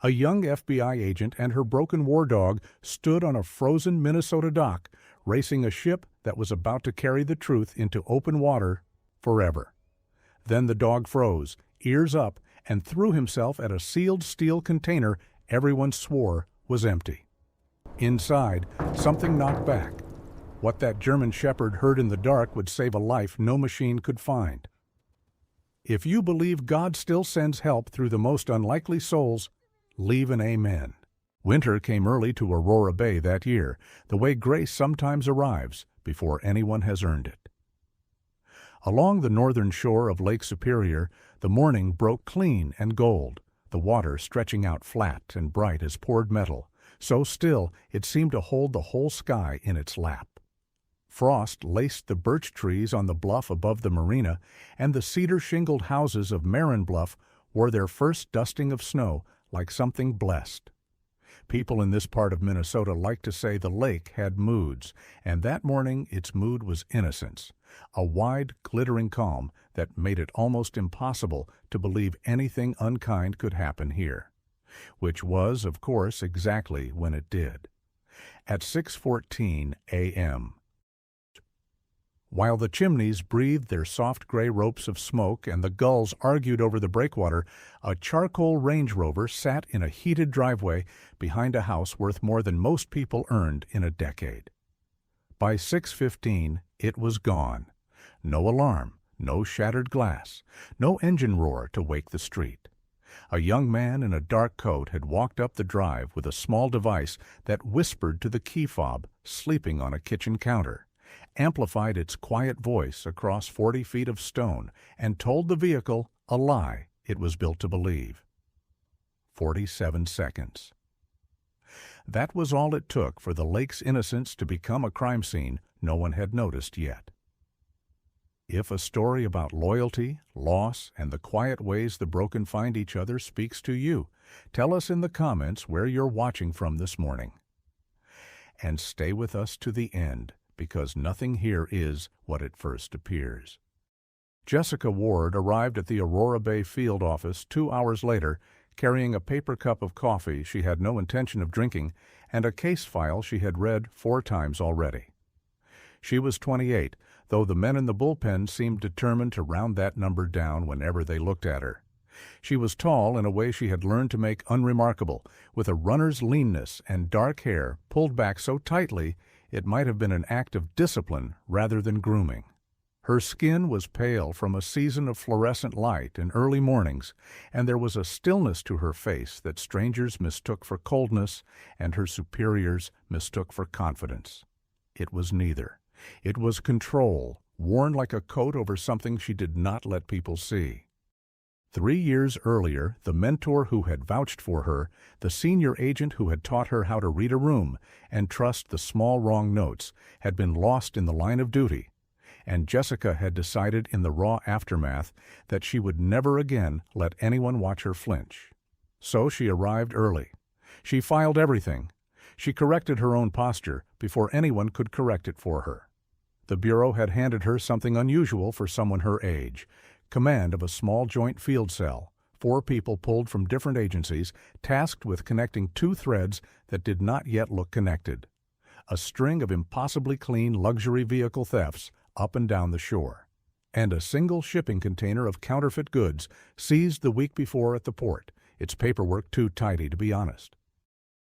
A young FBI agent and her broken war dog stood on a frozen Minnesota dock, racing a ship that was about to carry the truth into open water forever. Then the dog froze, ears up, and threw himself at a sealed steel container everyone swore was empty. Inside, something knocked back. What that German shepherd heard in the dark would save a life no machine could find. If you believe God still sends help through the most unlikely souls, leave an amen. Winter came early to Aurora Bay that year, the way grace sometimes arrives before anyone has earned it. Along the northern shore of Lake Superior, the morning broke clean and gold, the water stretching out flat and bright as poured metal, so still it seemed to hold the whole sky in its lap. Frost laced the birch trees on the bluff above the marina, and the cedar-shingled houses of Marin Bluff wore their first dusting of snow like something blessed. People in this part of Minnesota like to say the lake had moods, and that morning its mood was innocence, a wide, glittering calm that made it almost impossible to believe anything unkind could happen here. Which was, of course, exactly when it did. At 6:14 a.m. While the chimneys breathed their soft gray ropes of smoke and the gulls argued over the breakwater, a charcoal Range Rover sat in a heated driveway behind a house worth more than most people earned in a decade. By 6:15, it was gone. No alarm, no shattered glass, no engine roar to wake the street. A young man in a dark coat had walked up the drive with a small device that whispered to the key fob sleeping on a kitchen counter, amplified its quiet voice across 40 feet of stone, and told the vehicle a lie it was built to believe. 47 seconds. That was all it took for the lake's innocence to become a crime scene no one had noticed yet. If a story about loyalty, loss, and the quiet ways the broken find each other speaks to you, tell us in the comments where you're watching from this morning. And stay with us to the end, because nothing here is what it first appears. Jessica Ward arrived at the Aurora Bay field office 2 hours later, carrying a paper cup of coffee she had no intention of drinking and a case file she had read 4 times already. She was 28, though the men in the bullpen seemed determined to round that number down whenever they looked at her. She was tall in a way she had learned to make unremarkable, with a runner's leanness and dark hair pulled back so tightly it might have been an act of discipline rather than grooming. Her skin was pale from a season of fluorescent light in early mornings, and there was a stillness to her face that strangers mistook for coldness and her superiors mistook for confidence. It was neither. It was control, worn like a coat over something she did not let people see. 3 years earlier, the mentor who had vouched for her, the senior agent who had taught her how to read a room and trust the small wrong notes, had been lost in the line of duty, and Jessica had decided in the raw aftermath that she would never again let anyone watch her flinch. So she arrived early. She filed everything. She corrected her own posture before anyone could correct it for her. The Bureau had handed her something unusual for someone her age: command of a small joint field cell, 4 people pulled from different agencies, tasked with connecting 2 threads that did not yet look connected. A string of impossibly clean luxury vehicle thefts up and down the shore, and a single shipping container of counterfeit goods seized the week before at the port, its paperwork too tidy to be honest.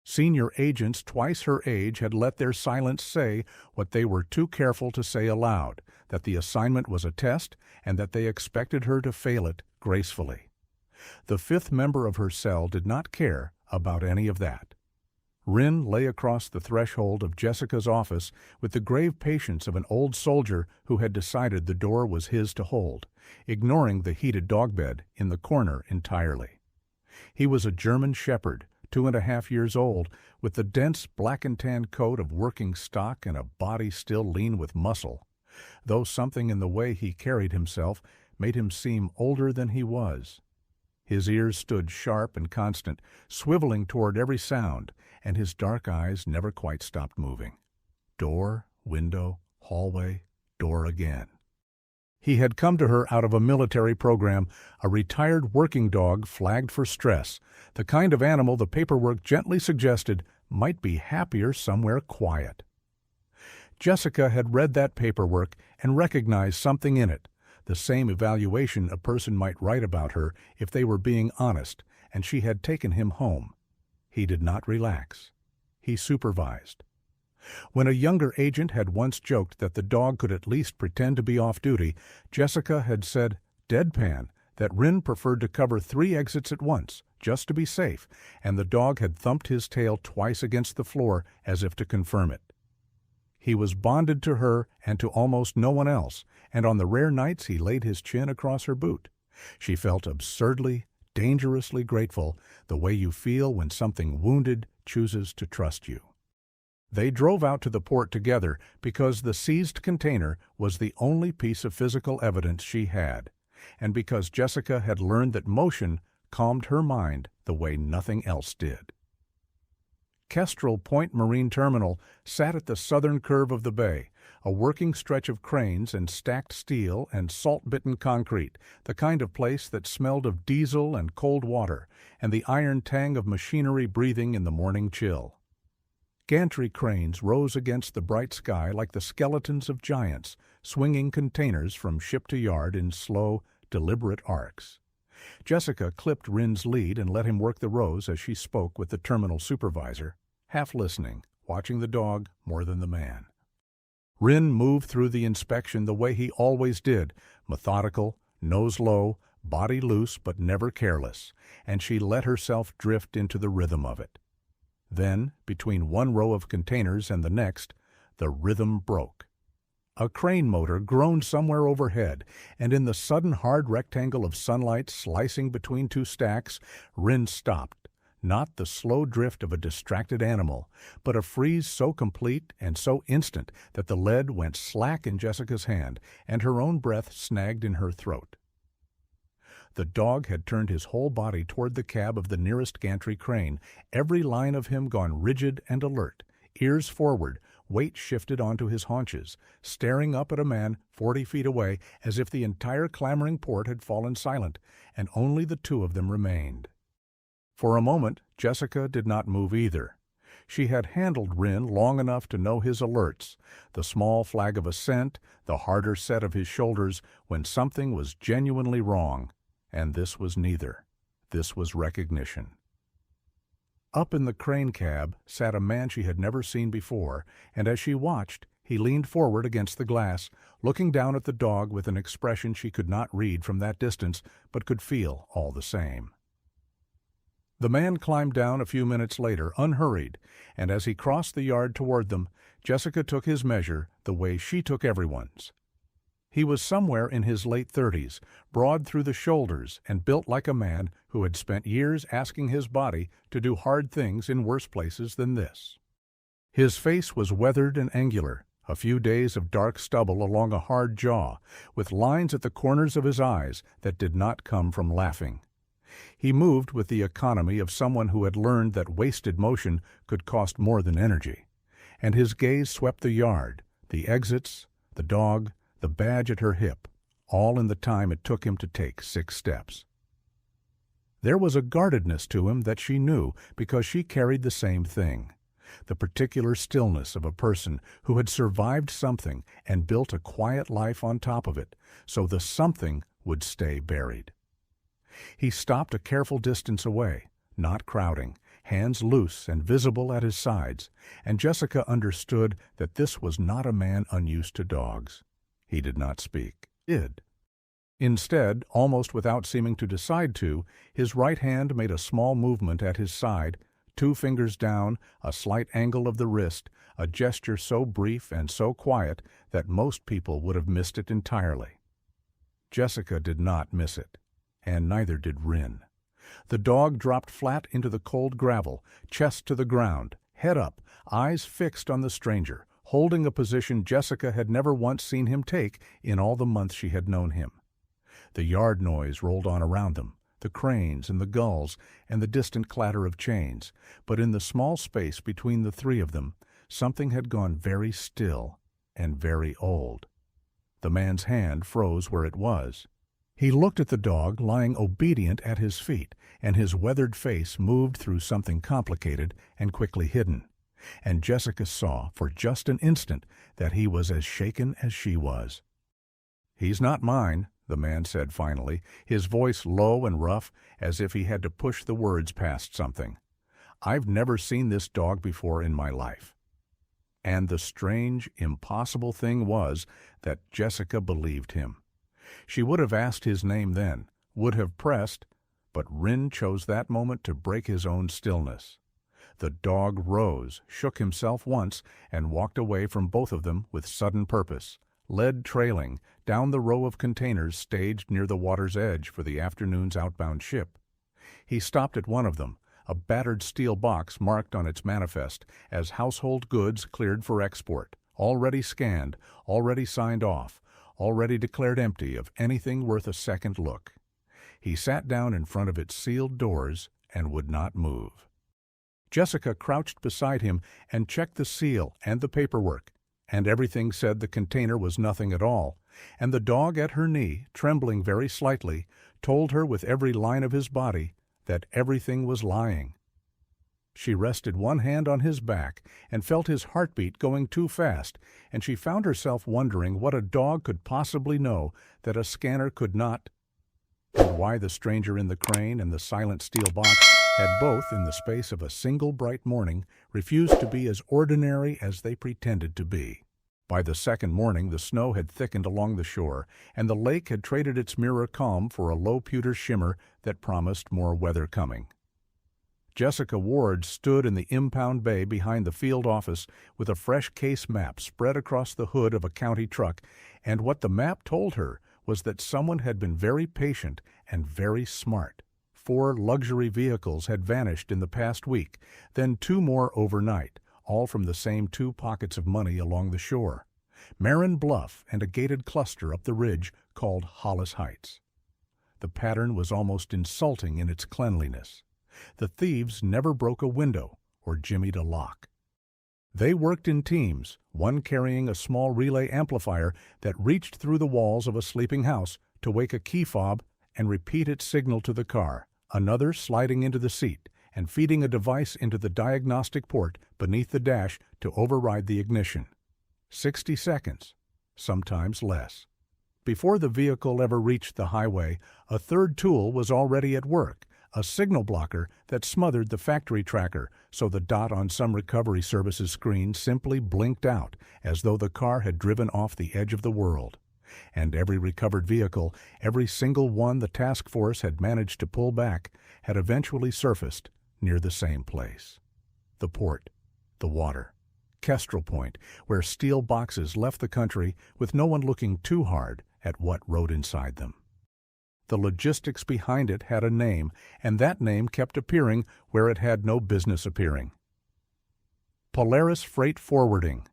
Senior agents twice her age had let their silence say what they were too careful to say aloud, that the assignment was a test and that they expected her to fail it gracefully. The 5th member of her cell did not care about any of that. Ryn lay across the threshold of Jessica's office with the grave patience of an old soldier who had decided the door was his to hold, ignoring the heated dog bed in the corner entirely. He was a German shepherd, 2.5 years old, with the dense black and tan coat of working stock and a body still lean with muscle, though something in the way he carried himself made him seem older than he was. His ears stood sharp and constant, swiveling toward every sound, and his dark eyes never quite stopped moving. Door, window, hallway, door again. He had come to her out of a military program, a retired working dog flagged for stress, the kind of animal the paperwork gently suggested might be happier somewhere quiet. Jessica had read that paperwork and recognized something in it, the same evaluation a person might write about her if they were being honest, and she had taken him home. He did not relax. He supervised. When a younger agent had once joked that the dog could at least pretend to be off duty, Jessica had said, deadpan, that Rin preferred to cover 3 exits at once, just to be safe, and the dog had thumped his tail twice against the floor as if to confirm it. He was bonded to her and to almost no one else, and on the rare nights he laid his chin across her boot. She felt absurdly, dangerously grateful, the way you feel when something wounded chooses to trust you. They drove out to the port together because the seized container was the only piece of physical evidence she had, and because Jessica had learned that motion calmed her mind the way nothing else did. Kestrel Point Marine Terminal sat at the southern curve of the bay, a working stretch of cranes and stacked steel and salt-bitten concrete, the kind of place that smelled of diesel and cold water, and the iron tang of machinery breathing in the morning chill. Gantry cranes rose against the bright sky like the skeletons of giants, swinging containers from ship to yard in slow, deliberate arcs. Jessica clipped Rin's lead and let him work the rows as she spoke with the terminal supervisor, half listening, watching the dog more than the man. Rin moved through the inspection the way he always did, methodical, nose low, body loose but never careless, and she let herself drift into the rhythm of it. Then, between one row of containers and the next, the rhythm broke. A crane motor groaned somewhere overhead, and in the sudden hard rectangle of sunlight slicing between 2 stacks, Rin stopped, not the slow drift of a distracted animal, but a freeze so complete and so instant that the lead went slack in Jessica's hand, and her own breath snagged in her throat. The dog had turned his whole body toward the cab of the nearest gantry crane, every line of him gone rigid and alert, ears forward, weight shifted onto his haunches, staring up at a man 40 feet away as if the entire clamoring port had fallen silent, and only the 2 of them remained. For a moment, Jessica did not move either. She had handled Rin long enough to know his alerts, the small flag of assent, the harder set of his shoulders when something was genuinely wrong. And this was neither. This was recognition. Up in the crane cab sat a man she had never seen before, and as she watched, he leaned forward against the glass, looking down at the dog with an expression she could not read from that distance, but could feel all the same. The man climbed down a few minutes later, unhurried, and as he crossed the yard toward them, Jessica took his measure the way she took everyone's. He was somewhere in his late 30s, broad through the shoulders and built like a man who had spent years asking his body to do hard things in worse places than this. His face was weathered and angular, a few days of dark stubble along a hard jaw, with lines at the corners of his eyes that did not come from laughing. He moved with the economy of someone who had learned that wasted motion could cost more than energy, and his gaze swept the yard, the exits, the dog, the badge at her hip, all in the time it took him to take 6 steps. There was a guardedness to him that she knew because she carried the same thing, the particular stillness of a person who had survived something and built a quiet life on top of it, so the something would stay buried. He stopped a careful distance away, not crowding, hands loose and visible at his sides, and Jessica understood that this was not a man unused to dogs. He did not speak. Instead, almost without seeming to decide to, his right hand made a small movement at his side, 2 fingers down, a slight angle of the wrist, a gesture so brief and so quiet that most people would have missed it entirely. Jessica did not miss it, and neither did Rin. The dog dropped flat into the cold gravel, chest to the ground, head up, eyes fixed on the stranger, holding a position Jessica had never once seen him take in all the months she had known him. The yard noise rolled on around them, the cranes and the gulls and the distant clatter of chains, but in the small space between the 3 of them, something had gone very still and very old. The man's hand froze where it was. He looked at the dog lying obedient at his feet, and his weathered face moved through something complicated and quickly hidden. And Jessica saw, for just an instant, that he was as shaken as she was. "He's not mine," the man said finally, his voice low and rough, as if he had to push the words past something. "I've never seen this dog before in my life." And the strange, impossible thing was that Jessica believed him. She would have asked his name then, would have pressed, but Ryn chose that moment to break his own stillness. The dog rose, shook himself once, and walked away from both of them with sudden purpose, lead trailing, down the row of containers staged near the water's edge for the afternoon's outbound ship. He stopped at one of them, a battered steel box marked on its manifest as household goods cleared for export, already scanned, already signed off, already declared empty of anything worth a second look. He sat down in front of its sealed doors and would not move. Jessica crouched beside him and checked the seal and the paperwork, and everything said the container was nothing at all, and the dog at her knee, trembling very slightly, told her with every line of his body that everything was lying. She rested one hand on his back and felt his heartbeat going too fast, and she found herself wondering what a dog could possibly know that a scanner could not, and why the stranger in the crane and the silent steel box had both, in the space of a single bright morning, refused to be as ordinary as they pretended to be. By the second morning the snow had thickened along the shore, and the lake had traded its mirror calm for a low pewter shimmer that promised more weather coming. Jessica Ward stood in the impound bay behind the field office with a fresh case map spread across the hood of a county truck, and what the map told her was that someone had been very patient and very smart. 4 luxury vehicles had vanished in the past week, then 2 more overnight, all from the same 2 pockets of money along the shore, Marin Bluff and a gated cluster up the ridge called Hollis Heights. The pattern was almost insulting in its cleanliness. The thieves never broke a window or jimmied a lock. They worked in teams, one carrying a small relay amplifier that reached through the walls of a sleeping house to wake a key fob and repeat its signal to the car, another sliding into the seat and feeding a device into the diagnostic port beneath the dash to override the ignition. 60 seconds, sometimes less. Before the vehicle ever reached the highway, a third tool was already at work, a signal blocker that smothered the factory tracker so the dot on some recovery services screen simply blinked out as though the car had driven off the edge of the world. And every recovered vehicle, every single one the task force had managed to pull back, had eventually surfaced near the same place. The port, the water, Kestrel Point, where steel boxes left the country with no one looking too hard at what rode inside them. The logistics behind it had a name, and that name kept appearing where it had no business appearing. Polaris Freight Forwarding.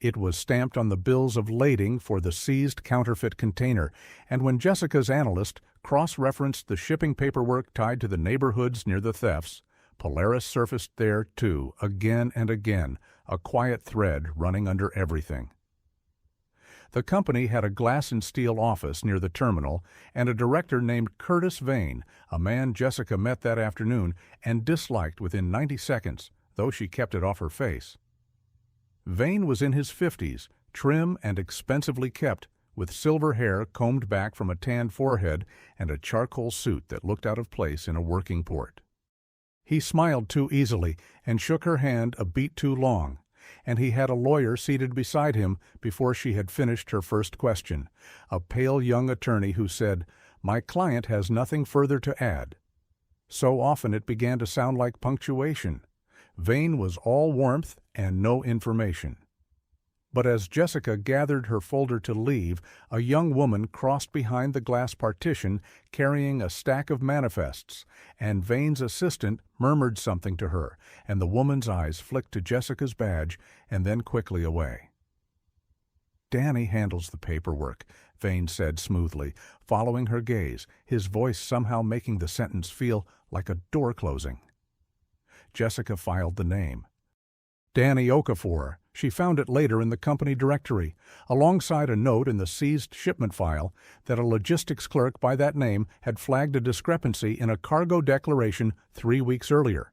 It was stamped on the bills of lading for the seized counterfeit container, and when Jessica's analyst cross-referenced the shipping paperwork tied to the neighborhoods near the thefts, Polaris surfaced there, too, again and again, a quiet thread running under everything. The company had a glass-and-steel office near the terminal and a director named Curtis Vane, a man Jessica met that afternoon and disliked within 90 seconds, though she kept it off her face. Vane was in his 50s, trim and expensively kept, with silver hair combed back from a tanned forehead and a charcoal suit that looked out of place in a working port. He smiled too easily and shook her hand a beat too long, and he had a lawyer seated beside him before she had finished her first question, a pale young attorney who said, "My client has nothing further to add." So often it began to sound like punctuation. Vane was all warmth and no information. But as Jessica gathered her folder to leave, a young woman crossed behind the glass partition carrying a stack of manifests, and Vane's assistant murmured something to her, and the woman's eyes flicked to Jessica's badge and then quickly away. "Danny handles the paperwork," Vane said smoothly, following her gaze, his voice somehow making the sentence feel like a door closing. Jessica filed the name. "Danny Okafor, She found it later in the company directory, alongside a note in the seized shipment file that a logistics clerk by that name had flagged a discrepancy in a cargo declaration 3 weeks earlier,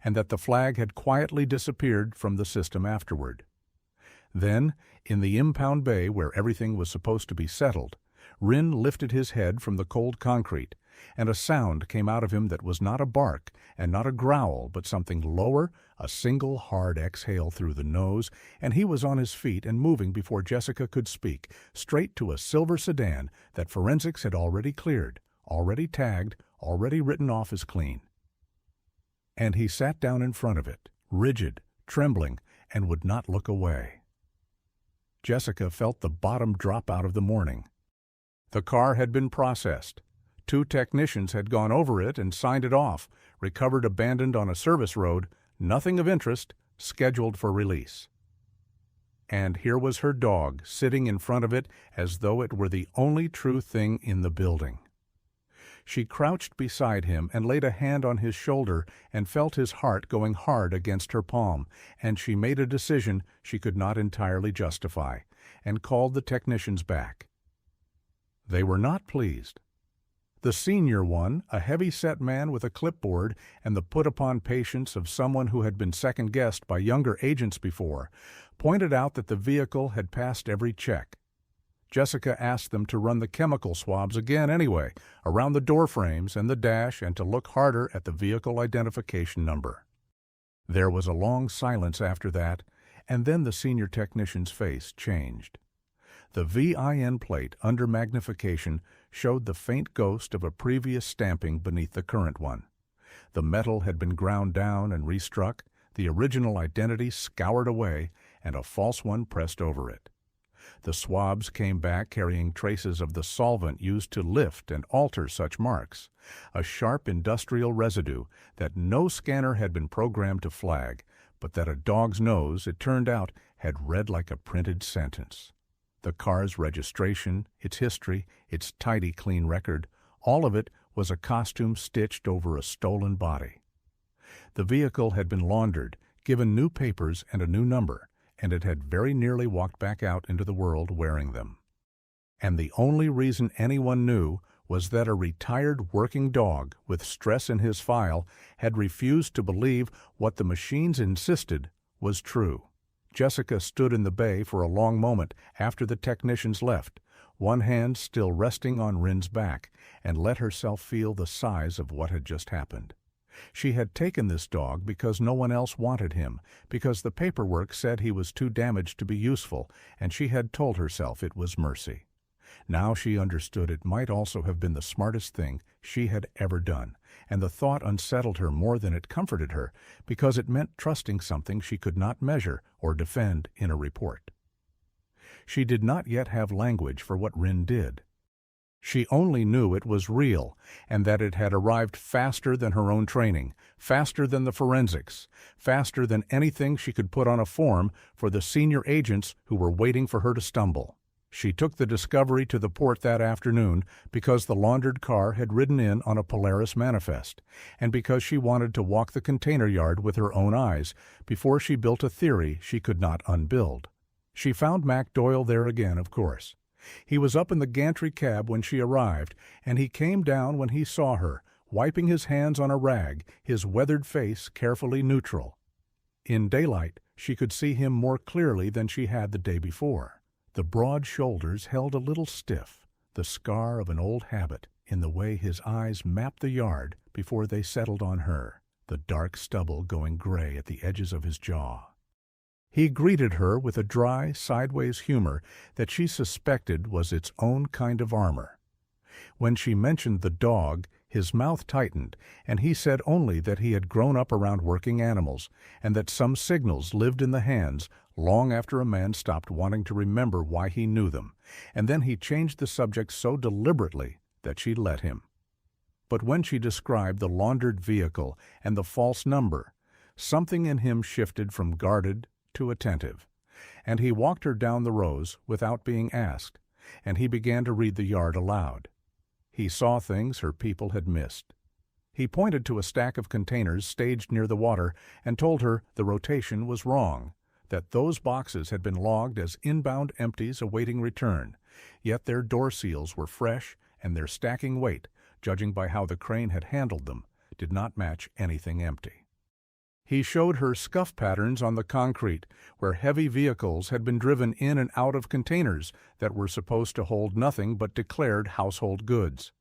and that the flag had quietly disappeared from the system afterward. Then, in the impound bay where everything was supposed to be settled, Ryn lifted his head from the cold concrete, and a sound came out of him that was not a bark and not a growl, but something lower, a single hard exhale through the nose, and he was on his feet and moving before Jessica could speak, straight to a silver sedan that forensics had already cleared, already tagged, already written off as clean. And he sat down in front of it, rigid, trembling, and would not look away. Jessica felt the bottom drop out of the morning. The car had been processed. 2 technicians had gone over it and signed it off, recovered abandoned on a service road, nothing of interest, scheduled for release. And here was her dog sitting in front of it as though it were the only true thing in the building. She crouched beside him and laid a hand on his shoulder and felt his heart going hard against her palm, and she made a decision she could not entirely justify, and called the technicians back. They were not pleased. The senior one, a heavy-set man with a clipboard and the put-upon patience of someone who had been second-guessed by younger agents before, pointed out that the vehicle had passed every check. Jessica asked them to run the chemical swabs again anyway, around the door frames and the dash, and to look harder at the vehicle identification number. There was a long silence after that, and then the senior technician's face changed. The VIN plate under magnification showed the faint ghost of a previous stamping beneath the current one. The metal had been ground down and restruck, the original identity scoured away, and a false one pressed over it. The swabs came back carrying traces of the solvent used to lift and alter such marks, a sharp industrial residue that no scanner had been programmed to flag, but that a dog's nose, it turned out, had read like a printed sentence. The car's registration, its history, its tidy, clean record, all of it was a costume stitched over a stolen body. The vehicle had been laundered, given new papers and a new number, and it had very nearly walked back out into the world wearing them. And the only reason anyone knew was that a retired working dog with stress in his file had refused to believe what the machines insisted was true. Jessica stood in the bay for a long moment after the technicians left, one hand still resting on Ryn's back, and let herself feel the size of what had just happened. She had taken this dog because no one else wanted him, because the paperwork said he was too damaged to be useful, and she had told herself it was mercy. Now she understood it might also have been the smartest thing she had ever done, and the thought unsettled her more than it comforted her, because it meant trusting something she could not measure or defend in a report. She did not yet have language for what Ryn did. She only knew it was real, and that it had arrived faster than her own training, faster than the forensics, faster than anything she could put on a form for the senior agents who were waiting for her to stumble. She took the Discovery to the port that afternoon because the laundered car had ridden in on a Polaris manifest, and because she wanted to walk the container yard with her own eyes before she built a theory she could not unbuild. She found Mac Doyle there again, of course. He was up in the gantry cab when she arrived, and he came down when he saw her, wiping his hands on a rag, his weathered face carefully neutral. In daylight, she could see him more clearly than she had the day before. The broad shoulders held a little stiff, the scar of an old habit in the way his eyes mapped the yard before they settled on her, the dark stubble going gray at the edges of his jaw. He greeted her with a dry, sideways humor that she suspected was its own kind of armor. When she mentioned the dog, his mouth tightened, and he said only that he had grown up around working animals, and that some signals lived in the hands long after a man stopped wanting to remember why he knew them, and then he changed the subject so deliberately that she let him. But when she described the laundered vehicle and the false number, something in him shifted from guarded to attentive, and he walked her down the rows without being asked, and he began to read the yard aloud. He saw things her people had missed. He pointed to a stack of containers staged near the water and told her the rotation was wrong. that those boxes had been logged as inbound empties awaiting return, yet their door seals were fresh and their stacking weight, judging by how the crane had handled them, did not match anything empty. He showed her scuff patterns on the concrete, where heavy vehicles had been driven in and out of containers that were supposed to hold nothing but declared household goods.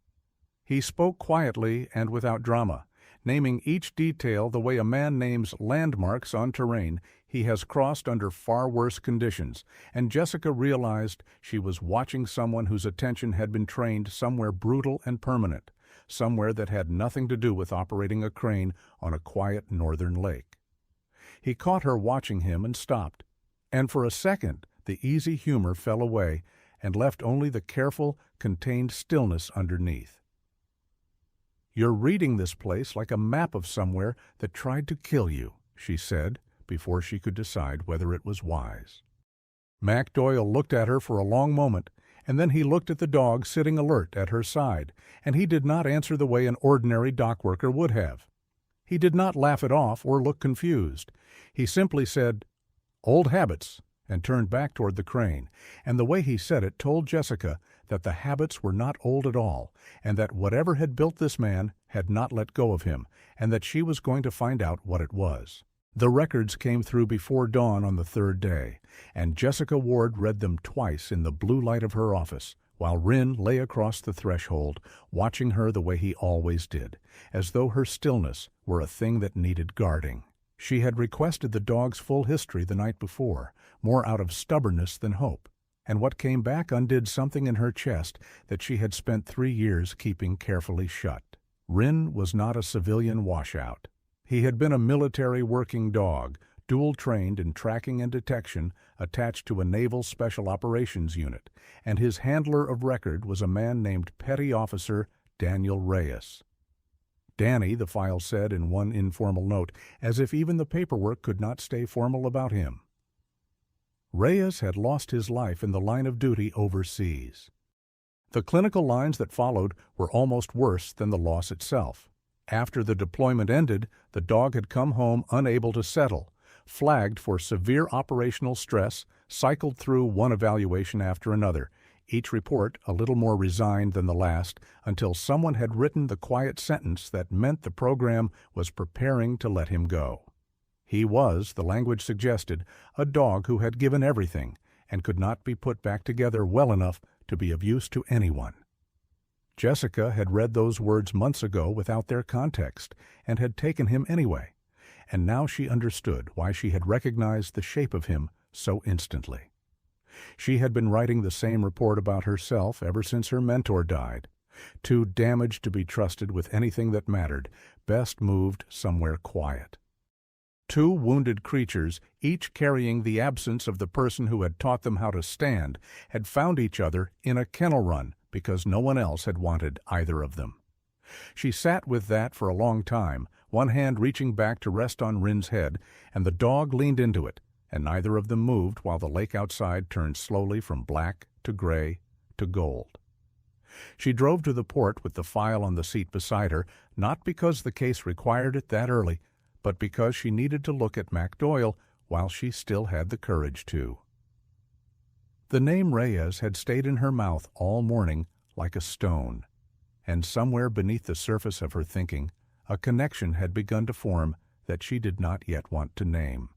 He spoke quietly and without drama, naming each detail the way a man names landmarks on terrain he has crossed under far worse conditions, and Jessica realized she was watching someone whose attention had been trained somewhere brutal and permanent, somewhere that had nothing to do with operating a crane on a quiet northern lake. He caught her watching him and stopped, and for a second the easy humor fell away and left only the careful, contained stillness underneath. "You're reading this place like a map of somewhere that tried to kill you," she said, before she could decide whether it was wise. Mac Doyle looked at her for a long moment, and then he looked at the dog sitting alert at her side, and he did not answer the way an ordinary dock worker would have. He did not laugh it off or look confused. He simply said, "Old habits," and turned back toward the crane, and the way he said it told Jessica that the habits were not old at all, and that whatever had built this man had not let go of him, and that she was going to find out what it was. The records came through before dawn on the third day, and Jessica Ward read them twice in the blue light of her office, while Ryn lay across the threshold, watching her the way he always did, as though her stillness were a thing that needed guarding. She had requested the dog's full history the night before, more out of stubbornness than hope, and what came back undid something in her chest that she had spent 3 years keeping carefully shut. Ryn was not a civilian washout. He had been a military working dog, dual-trained in tracking and detection, attached to a Naval Special Operations Unit, and his handler of record was a man named Petty Officer Daniel Reyes. Danny, the file said in one informal note, as if even the paperwork could not stay formal about him. Reyes had lost his life in the line of duty overseas. The clinical lines that followed were almost worse than the loss itself. After the deployment ended, the dog had come home unable to settle, flagged for severe operational stress, cycled through one evaluation after another, each report a little more resigned than the last, until someone had written the quiet sentence that meant the program was preparing to let him go. He was, the language suggested, a dog who had given everything and could not be put back together well enough to be of use to anyone. Jessica had read those words months ago without their context, and had taken him anyway, and now she understood why she had recognized the shape of him so instantly. She had been writing the same report about herself ever since her mentor died. Too damaged to be trusted with anything that mattered, best moved somewhere quiet. 2 wounded creatures, each carrying the absence of the person who had taught them how to stand, had found each other in a kennel run, because no one else had wanted either of them. She sat with that for a long time, one hand reaching back to rest on Ryn's head, and the dog leaned into it, and neither of them moved while the lake outside turned slowly from black to gray to gold. She drove to the port with the file on the seat beside her, not because the case required it that early, but because she needed to look at Mac Doyle while she still had the courage to. The name Reyes had stayed in her mouth all morning like a stone, and somewhere beneath the surface of her thinking, a connection had begun to form that she did not yet want to name.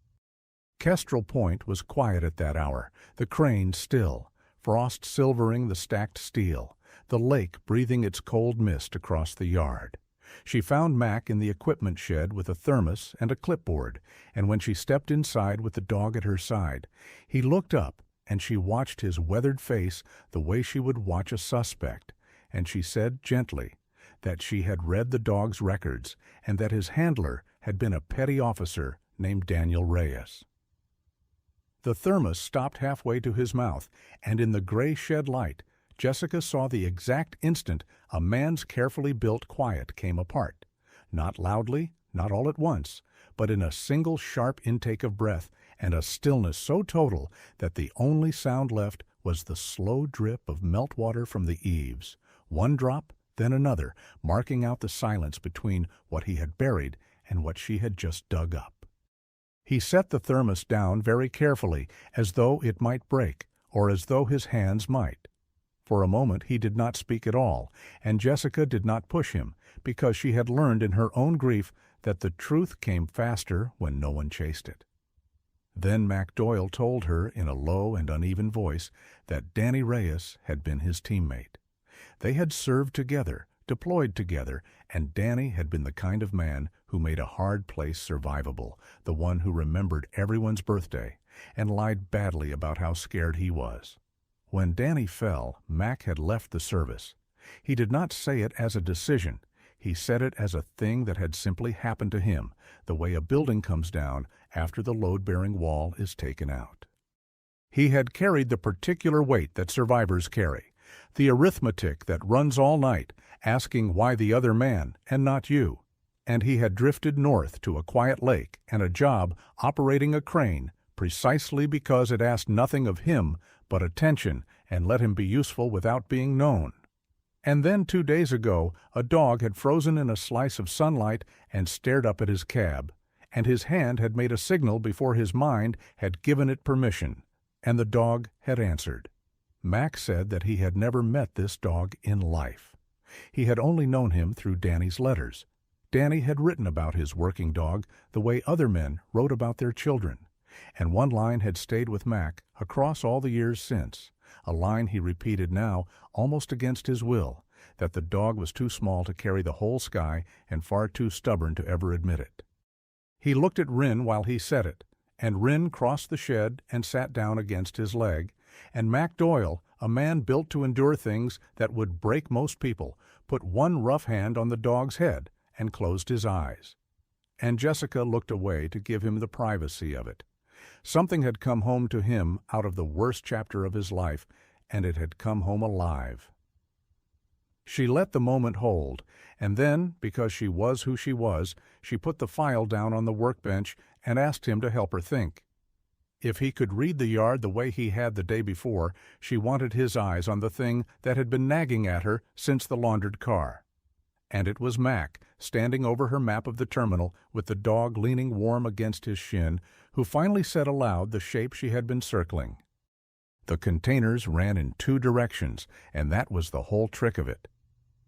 Kestrel Point was quiet at that hour, the crane still, frost silvering the stacked steel, the lake breathing its cold mist across the yard. She found Mac in the equipment shed with a thermos and a clipboard, and when she stepped inside with the dog at her side, he looked up, and she watched his weathered face the way she would watch a suspect, and she said gently that she had read the dog's records and that his handler had been a petty officer named Daniel Reyes. The thermos stopped halfway to his mouth, and in the gray shed light, Jessica saw the exact instant a man's carefully built quiet came apart, not loudly, not all at once, but in a single sharp intake of breath and a stillness so total that the only sound left was the slow drip of meltwater from the eaves, one drop, then another, marking out the silence between what he had buried and what she had just dug up. He set the thermos down very carefully, as though it might break, or as though his hands might. For a moment he did not speak at all, and Jessica did not push him, because she had learned in her own grief that the truth came faster when no one chased it. Then Mac Doyle told her in a low and uneven voice that Danny Reyes had been his teammate. They had served together, deployed together, and Danny had been the kind of man who made a hard place survivable, the one who remembered everyone's birthday and lied badly about how scared he was. When Danny fell, Mac had left the service. He did not say it as a decision. He said it as a thing that had simply happened to him, the way a building comes down after the load-bearing wall is taken out. He had carried the particular weight that survivors carry, the arithmetic that runs all night, asking why the other man and not you. And he had drifted north to a quiet lake and a job operating a crane precisely because it asked nothing of him but attention and let him be useful without being known. And then 2 days ago a dog had frozen in a slice of sunlight and stared up at his cab, and his hand had made a signal before his mind had given it permission, and the dog had answered. Mac said that he had never met this dog in life. He had only known him through Danny's letters. Danny had written about his working dog the way other men wrote about their children, and one line had stayed with Mac across all the years since, a line he repeated now almost against his will, that the dog was too small to carry the whole sky and far too stubborn to ever admit it. He looked at Wren while he said it, and Wren crossed the shed and sat down against his leg, and Mac Doyle, a man built to endure things that would break most people, put one rough hand on the dog's head and closed his eyes. And Jessica looked away to give him the privacy of it. Something had come home to him out of the worst chapter of his life, and it had come home alive. She let the moment hold, and then, because she was who she was, she put the file down on the workbench and asked him to help her think. If he could read the yard the way he had the day before, she wanted his eyes on the thing that had been nagging at her since the laundered car. And it was Mac, standing over her map of the terminal with the dog leaning warm against his shin, who finally said aloud the shape she had been circling. The containers ran in 2 directions, and that was the whole trick of it.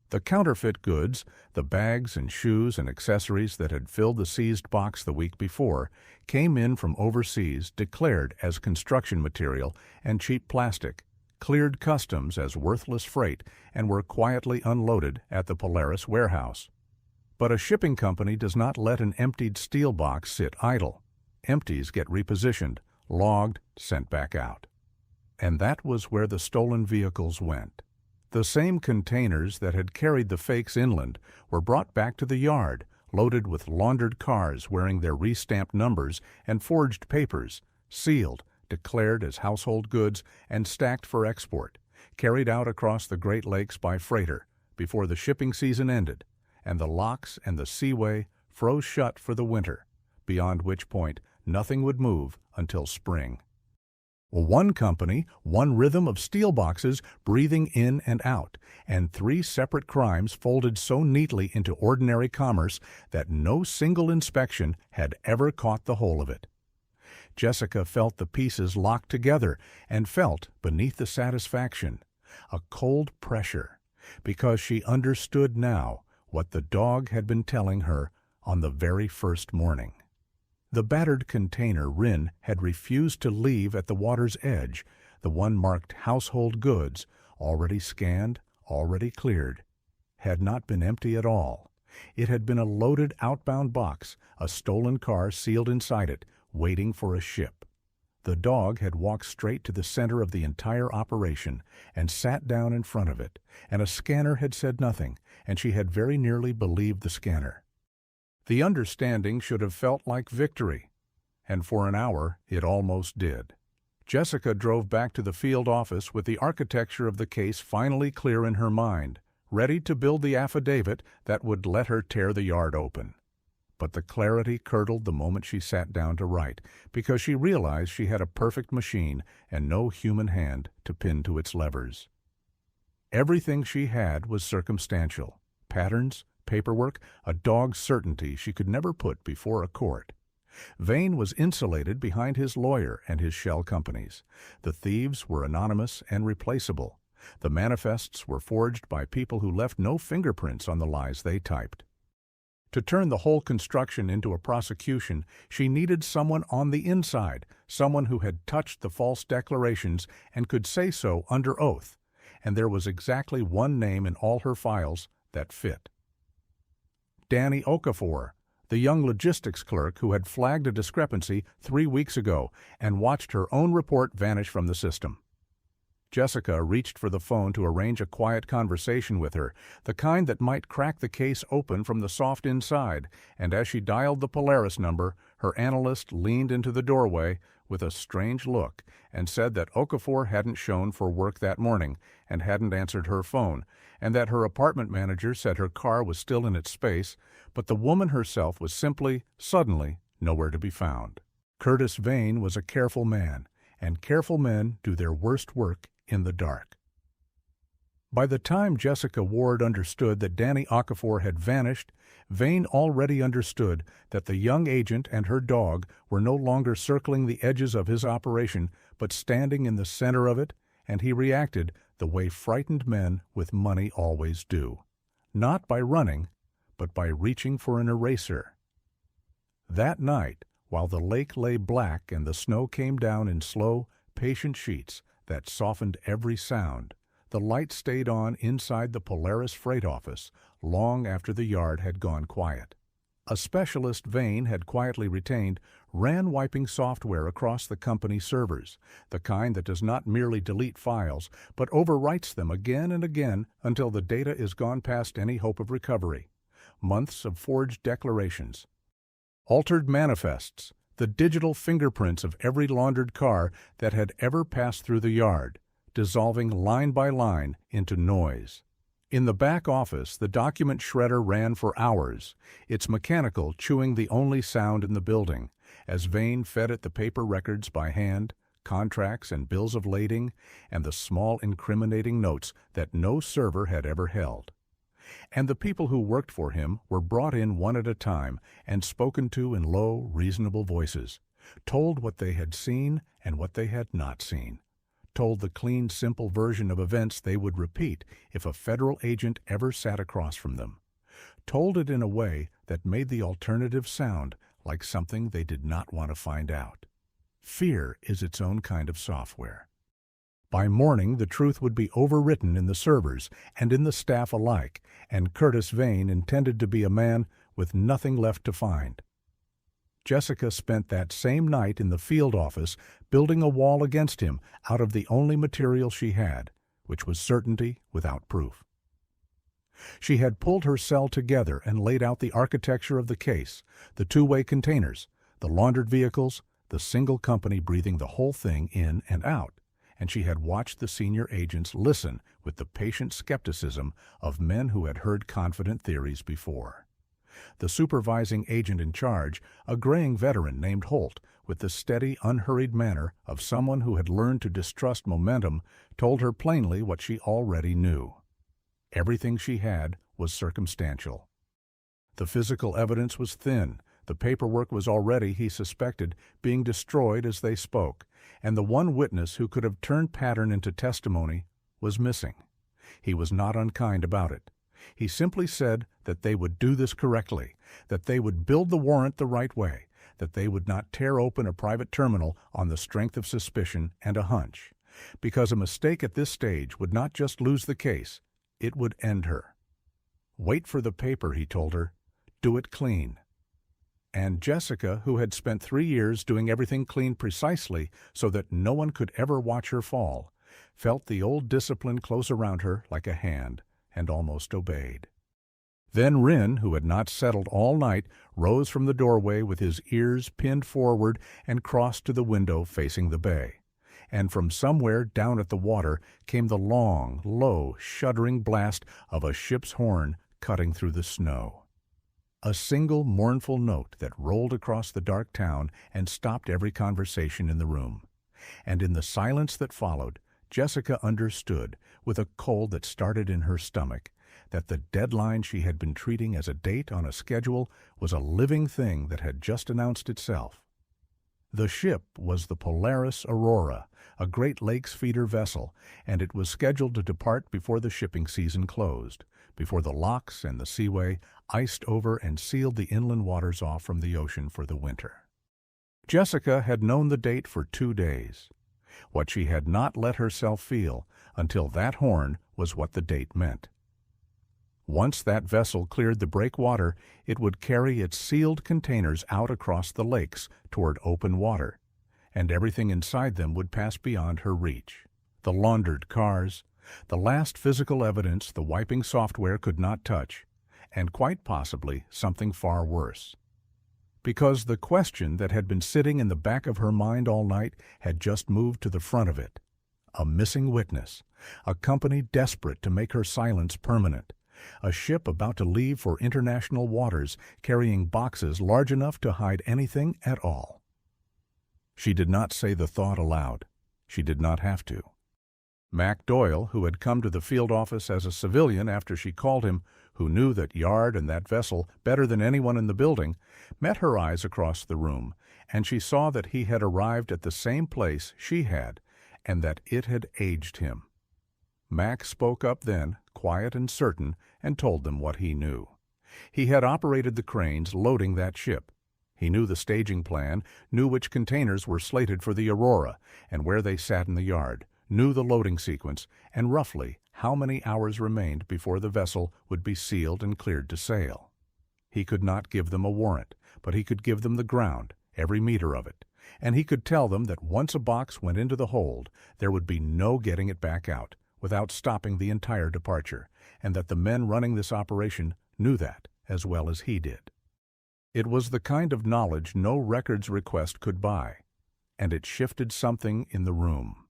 The counterfeit goods, the bags and shoes and accessories that had filled the seized box the week before, came in from overseas declared as construction material and cheap plastic, cleared customs as worthless freight, and were quietly unloaded at the Polaris warehouse. But a shipping company does not let an emptied steel box sit idle. Empties get repositioned, logged, sent back out. And that was where the stolen vehicles went. The same containers that had carried the fakes inland were brought back to the yard, loaded with laundered cars wearing their re-stamped numbers and forged papers, sealed, declared as household goods, and stacked for export, carried out across the Great Lakes by freighter before the shipping season ended, and the locks and the seaway froze shut for the winter, beyond which point nothing would move until spring. One company, one rhythm of steel boxes breathing in and out, and 3 separate crimes folded so neatly into ordinary commerce that no single inspection had ever caught the whole of it. Jessica felt the pieces locked together and felt, beneath the satisfaction, a cold pressure, because she understood now what the dog had been telling her on the very first morning. The battered container Wren had refused to leave at the water's edge, the one marked household goods, already scanned, already cleared, had not been empty at all. It had been a loaded outbound box, a stolen car sealed inside it, waiting for a ship. The dog had walked straight to the center of the entire operation and sat down in front of it, and a scanner had said nothing, and she had very nearly believed the scanner. The understanding should have felt like victory, and for an hour it almost did. Jessica drove back to the field office with the architecture of the case finally clear in her mind, ready to build the affidavit that would let her tear the yard open. But the clarity curdled the moment she sat down to write, because she realized she had a perfect machine and no human hand to pin to its levers. Everything she had was circumstantial: patterns, paperwork, a dog's certainty she could never put before a court. Vane was insulated behind his lawyer and his shell companies. The thieves were anonymous and replaceable. The manifests were forged by people who left no fingerprints on the lies they typed. To turn the whole construction into a prosecution, she needed someone on the inside, someone who had touched the false declarations and could say so under oath. And there was exactly one name in all her files that fit. Danny Okafor, the young logistics clerk who had flagged a discrepancy 3 weeks ago and watched her own report vanish from the system. Jessica reached for the phone to arrange a quiet conversation with her, the kind that might crack the case open from the soft inside, and as she dialed the Polaris number, her analyst leaned into the doorway with a strange look and said that Okafor hadn't shown for work that morning and hadn't answered her phone, and that her apartment manager said her car was still in its space, but the woman herself was simply, suddenly, nowhere to be found. Curtis Vane was a careful man, and careful men do their worst work in the dark. By the time Jessica Ward understood that Danny Okafor had vanished, Vane already understood that the young agent and her dog were no longer circling the edges of his operation, but standing in the center of it, and he reacted the way frightened men with money always do. Not by running, but by reaching for an eraser. That night, while the lake lay black and the snow came down in slow, patient sheets that softened every sound, the light stayed on inside the Polaris freight office long after the yard had gone quiet. A specialist Vane had quietly retained ran wiping software across the company servers, the kind that does not merely delete files, but overwrites them again and again until the data is gone past any hope of recovery. Months of forged declarations, altered manifests, the digital fingerprints of every laundered car that had ever passed through the yard, dissolving line by line into noise. In the back office, the document shredder ran for hours, its mechanical chewing the only sound in the building, as Vane fed it the paper records by hand, contracts and bills of lading, and the small incriminating notes that no server had ever held. And the people who worked for him were brought in one at a time and spoken to in low, reasonable voices, told what they had seen and what they had not seen, told the clean, simple version of events they would repeat if a federal agent ever sat across from them, told it in a way that made the alternative sound like something they did not want to find out. Fear is its own kind of software. By morning, the truth would be overwritten in the servers and in the staff alike, and Curtis Vane intended to be a man with nothing left to find. Jessica spent that same night in the field office building a wall against him out of the only material she had, which was certainty without proof. She had pulled her cell together and laid out the architecture of the case, the two-way containers, the laundered vehicles, the single company breathing the whole thing in and out, and she had watched the senior agents listen with the patient skepticism of men who had heard confident theories before. The supervising agent in charge, a graying veteran named Holt, with the steady, unhurried manner of someone who had learned to distrust momentum, told her plainly what she already knew. Everything she had was circumstantial. The physical evidence was thin. The paperwork was already, he suspected, being destroyed as they spoke, and the one witness who could have turned pattern into testimony was missing. He was not unkind about it. He simply said that they would do this correctly, that they would build the warrant the right way, that they would not tear open a private terminal on the strength of suspicion and a hunch, because a mistake at this stage would not just lose the case, it would end her. Wait for the paper, he told her. Do it clean. And Jessica, who had spent 3 years doing everything clean precisely so that no one could ever watch her fall, felt the old discipline close around her like a hand, and almost obeyed. Then Ryn, who had not settled all night, rose from the doorway with his ears pinned forward and crossed to the window facing the bay. And from somewhere down at the water came the long, low, shuddering blast of a ship's horn cutting through the snow. A single mournful note that rolled across the dark town and stopped every conversation in the room. And in the silence that followed, Jessica understood, with a cold that started in her stomach, that the deadline she had been treating as a date on a schedule was a living thing that had just announced itself. The ship was the Polaris Aurora, a Great Lakes feeder vessel, and it was scheduled to depart before the shipping season closed, before the locks and the seaway iced over and sealed the inland waters off from the ocean for the winter. Jessica had known the date for 2 days. What she had not let herself feel until that horn was what the date meant. Once that vessel cleared the breakwater, it would carry its sealed containers out across the lakes toward open water, and everything inside them would pass beyond her reach. The laundered cars, the last physical evidence the wiping software could not touch, and quite possibly something far worse. Because the question that had been sitting in the back of her mind all night had just moved to the front of it. A missing witness, a company desperate to make her silence permanent, a ship about to leave for international waters carrying boxes large enough to hide anything at all. She did not say the thought aloud. She did not have to. Mac Doyle, who had come to the field office as a civilian after she called him, who knew that yard and that vessel better than anyone in the building, met her eyes across the room, and she saw that he had arrived at the same place she had, and that it had aged him. Mac spoke up then, quiet and certain, and told them what he knew. He had operated the cranes loading that ship. He knew the staging plan, knew which containers were slated for the Aurora, and where they sat in the yard, knew the loading sequence, and roughly how many hours remained before the vessel would be sealed and cleared to sail. He could not give them a warrant, but he could give them the ground, every meter of it, and he could tell them that once a box went into the hold, there would be no getting it back out, without stopping the entire departure, and that the men running this operation knew that as well as he did. It was the kind of knowledge no records request could buy, and it shifted something in the room.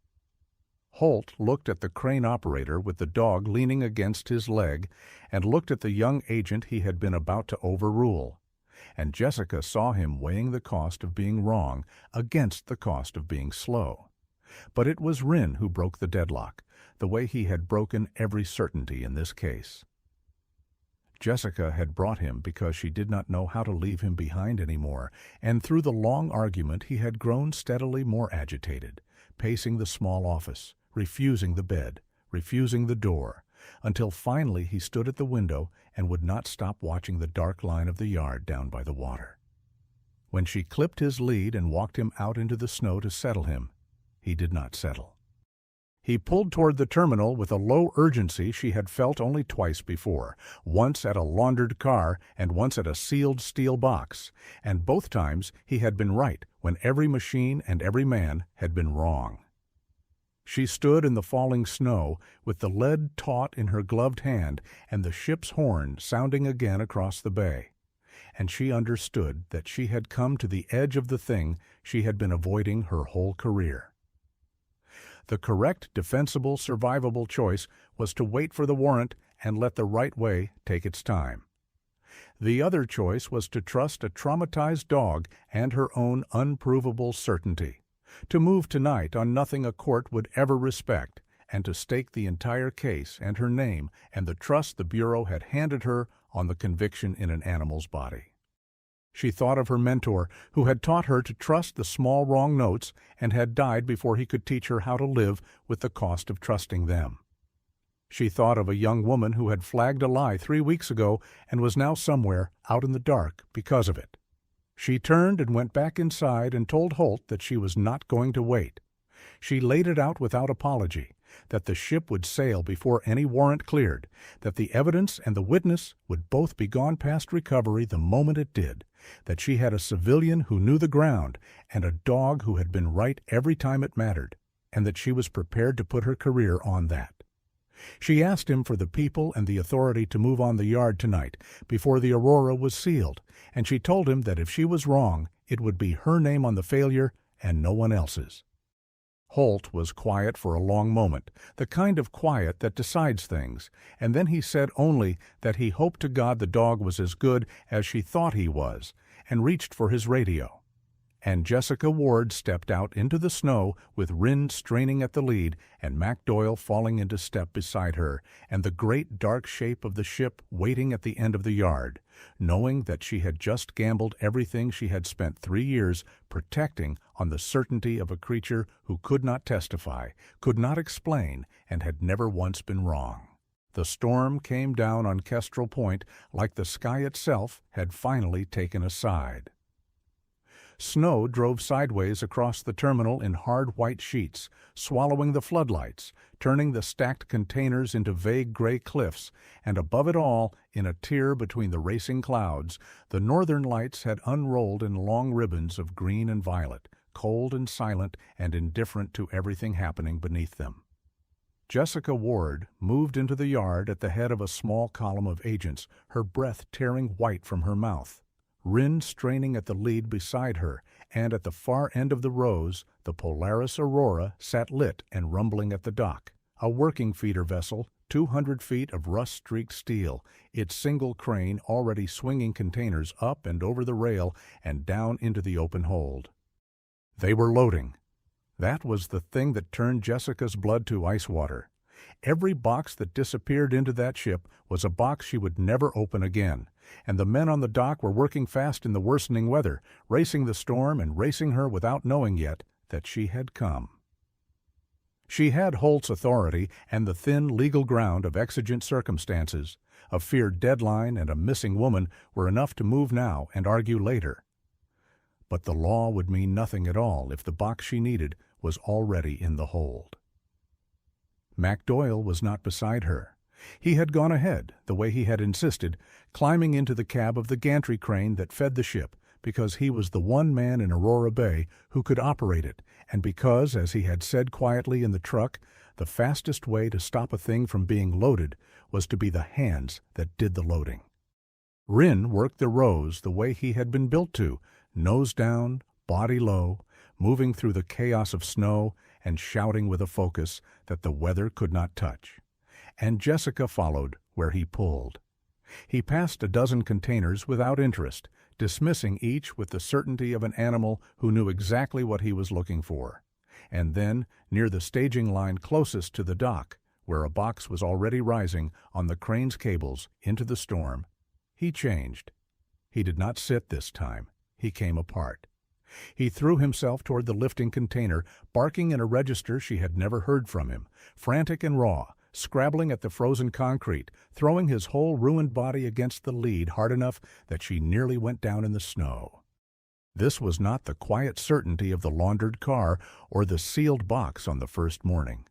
Holt looked at the crane operator with the dog leaning against his leg and looked at the young agent he had been about to overrule, and Jessica saw him weighing the cost of being wrong against the cost of being slow. But it was Wren who broke the deadlock, the way he had broken every certainty in this case. Jessica had brought him because she did not know how to leave him behind anymore, and through the long argument he had grown steadily more agitated, pacing the small office, refusing the bed, refusing the door, until finally he stood at the window and would not stop watching the dark line of the yard down by the water. When she clipped his lead and walked him out into the snow to settle him, he did not settle. He pulled toward the terminal with a low urgency she had felt only twice before, once at a laundered car and once at a sealed steel box, and both times he had been right when every machine and every man had been wrong. She stood in the falling snow with the lead taut in her gloved hand and the ship's horn sounding again across the bay, and she understood that she had come to the edge of the thing she had been avoiding her whole career. The correct, defensible, survivable choice was to wait for the warrant and let the right way take its time. The other choice was to trust a traumatized dog and her own unprovable certainty, to move tonight on nothing a court would ever respect, and to stake the entire case and her name and the trust the Bureau had handed her on the conviction in an animal's body. She thought of her mentor, who had taught her to trust the small wrong notes and had died before he could teach her how to live with the cost of trusting them. She thought of a young woman who had flagged a lie 3 weeks ago and was now somewhere out in the dark because of it. She turned and went back inside and told Holt that she was not going to wait. She laid it out without apology, that the ship would sail before any warrant cleared, that the evidence and the witness would both be gone past recovery the moment it did, that she had a civilian who knew the ground and a dog who had been right every time it mattered, and that she was prepared to put her career on that. She asked him for the people and the authority to move on the yard tonight before the Aurora was sealed, and she told him that if she was wrong, it would be her name on the failure and no one else's. Holt was quiet for a long moment, the kind of quiet that decides things, and then he said only that he hoped to God the dog was as good as she thought he was, and reached for his radio. and Jessica Ward stepped out into the snow with Ryn straining at the lead and Mac Doyle falling into step beside her, and the great dark shape of the ship waiting at the end of the yard, knowing that she had just gambled everything she had spent 3 years protecting on the certainty of a creature who could not testify, could not explain, and had never once been wrong. The storm came down on Kestrel Point like the sky itself had finally taken a side. Snow drove sideways across the terminal in hard white sheets, swallowing the floodlights, turning the stacked containers into vague gray cliffs, and above it all, in a tier between the racing clouds, the northern lights had unrolled in long ribbons of green and violet, cold and silent and indifferent to everything happening beneath them. Jessica Ward moved into the yard at the head of a small column of agents, her breath tearing white from her mouth. Ryn straining at the lead beside her, and at the far end of the rows, the Polaris Aurora sat lit and rumbling at the dock, a working feeder vessel, 200 feet of rust-streaked steel, its single crane already swinging containers up and over the rail and down into the open hold. They were loading. That was the thing that turned Jessica's blood to ice water. Every box that disappeared into that ship was a box she would never open again, and the men on the dock were working fast in the worsening weather, racing the storm and racing her without knowing yet that she had come. She had Holt's authority and the thin legal ground of exigent circumstances. A feared deadline and a missing woman were enough to move now and argue later. But the law would mean nothing at all if the box she needed was already in the hold. Mac Doyle was not beside her. He had gone ahead, the way he had insisted, climbing into the cab of the gantry crane that fed the ship, because he was the one man in Aurora Bay who could operate it, and because, as he had said quietly in the truck, the fastest way to stop a thing from being loaded was to be the hands that did the loading. Ryn worked the rows the way he had been built to, nose down, body low, moving through the chaos of snow and shouting with a focus that the weather could not touch. And Jessica followed where he pulled. He passed a dozen containers without interest, dismissing each with the certainty of an animal who knew exactly what he was looking for. And then, near the staging line closest to the dock, where a box was already rising on the crane's cables into the storm, he changed. He did not sit this time. He came apart. He threw himself toward the lifting container, barking in a register she had never heard from him, frantic and raw, scrabbling at the frozen concrete, throwing his whole ruined body against the lead hard enough that she nearly went down in the snow. This was not the quiet certainty of the laundered car or the sealed box on the first morning.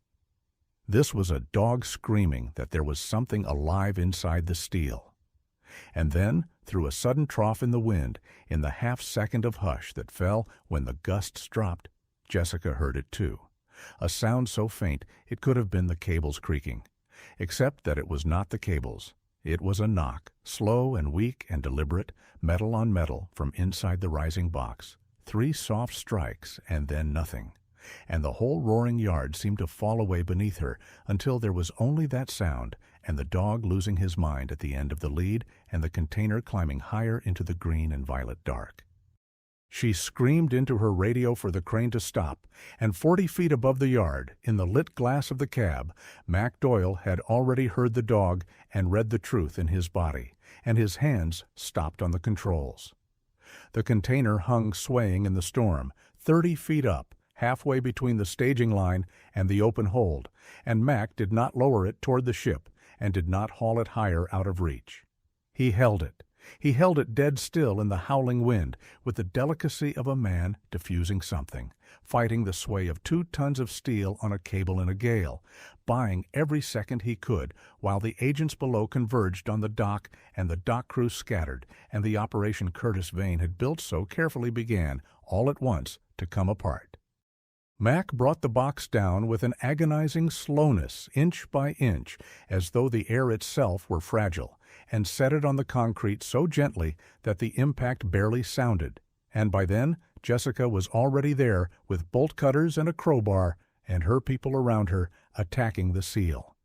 This was a dog screaming that there was something alive inside the steel. And then, through a sudden trough in the wind, in the half-second of hush that fell when the gusts dropped, Jessica heard it too. A sound so faint it could have been the cables creaking, except that it was not the cables. It was a knock, slow and weak and deliberate, metal on metal from inside the rising box. 3 soft strikes and then nothing. And the whole roaring yard seemed to fall away beneath her until there was only that sound and the dog losing his mind at the end of the lead and the container climbing higher into the green and violet dark. She screamed into her radio for the crane to stop, and 40 feet above the yard, in the lit glass of the cab, Mac Doyle had already heard the dog and read the truth in his body, and his hands stopped on the controls. The container hung swaying in the storm, 30 feet up, halfway between the staging line and the open hold, and Mac did not lower it toward the ship and did not haul it higher out of reach. He held it. He held it dead still in the howling wind, with the delicacy of a man diffusing something, fighting the sway of 2 tons of steel on a cable in a gale, buying every second he could while the agents below converged on the dock and the dock crew scattered, and the operation Curtis Vane had built so carefully began, all at once, to come apart. Mac brought the box down with an agonizing slowness, inch by inch, as though the air itself were fragile, and set it on the concrete so gently that the impact barely sounded, and by then Jessica was already there with bolt cutters and a crowbar, and her people around her attacking the seal.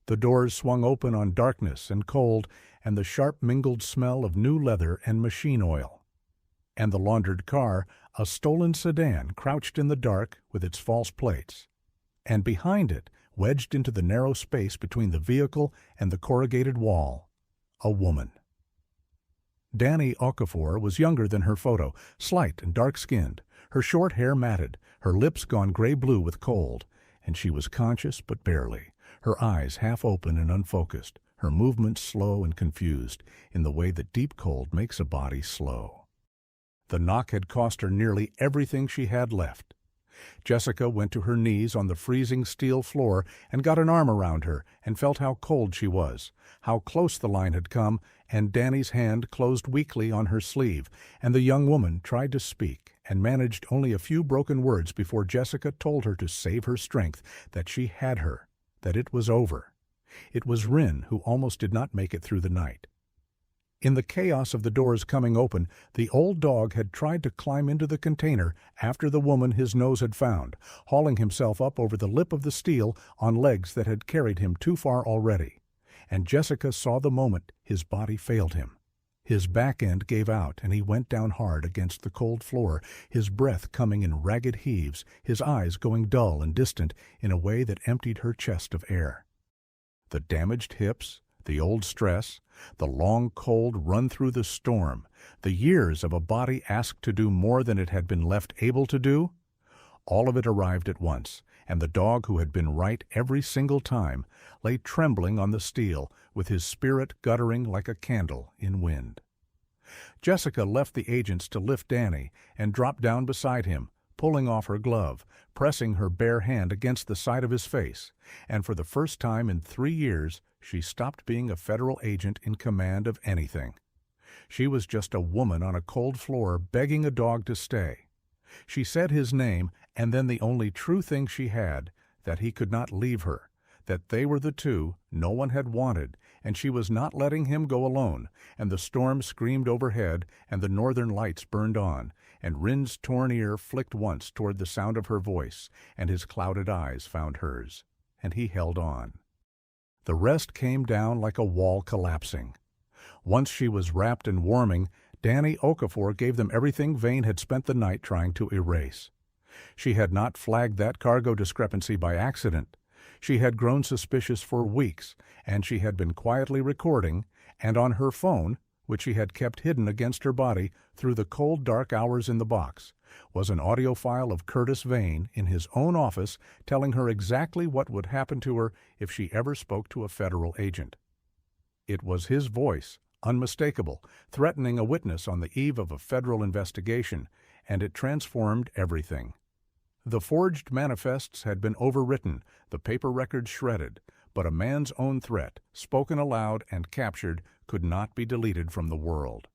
The doors swung open on darkness and cold and the sharp mingled smell of new leather and machine oil. and the laundered car, a stolen sedan crouched in the dark with its false plates. And behind it, wedged into the narrow space between the vehicle and the corrugated wall, a woman. Danny Okafor was younger than her photo, slight and dark-skinned, her short hair matted, her lips gone gray-blue with cold, and she was conscious but barely, her eyes half open and unfocused, her movements slow and confused, in the way that deep cold makes a body slow. The knock had cost her nearly everything she had left. Jessica went to her knees on the freezing steel floor and got an arm around her and felt how cold she was, how close the line had come, and Danny's hand closed weakly on her sleeve, and the young woman tried to speak and managed only a few broken words before Jessica told her to save her strength, that she had her, that it was over. It was Ryn who almost did not make it through the night. In the chaos of the doors coming open, the old dog had tried to climb into the container after the woman his nose had found, hauling himself up over the lip of the steel on legs that had carried him too far already. And Jessica saw the moment his body failed him. His back end gave out, and he went down hard against the cold floor, his breath coming in ragged heaves, his eyes going dull and distant in a way that emptied her chest of air. The damaged hips, the old stress, the long cold run through the storm, the years of a body asked to do more than it had been left able to do, all of it arrived at once, and the dog who had been right every single time lay trembling on the steel, with his spirit guttering like a candle in wind. Jessica left the agents to lift Danny and dropped down beside him, pulling off her glove, pressing her bare hand against the side of his face, and for the first time in 3 years she stopped being a federal agent in command of anything. She was just a woman on a cold floor begging a dog to stay. She said his name, and then the only true thing she had, that he could not leave her, that they were the two no one had wanted, and she was not letting him go alone, and the storm screamed overhead, and the northern lights burned on, and Ryn's torn ear flicked once toward the sound of her voice, and his clouded eyes found hers, and he held on. The rest came down like a wall collapsing. Once she was wrapped and warming, Danny Okafor gave them everything Vane had spent the night trying to erase. She had not flagged that cargo discrepancy by accident. She had grown suspicious for weeks, and she had been quietly recording, and on her phone, which she had kept hidden against her body through the cold dark hours in the box, was an audio file of Curtis Vane in his own office telling her exactly what would happen to her if she ever spoke to a federal agent. It was his voice, unmistakable, threatening a witness on the eve of a federal investigation, and it transformed everything. The forged manifests had been overwritten, the paper records shredded, but a man's own threat, spoken aloud and captured, could not be deleted from the world.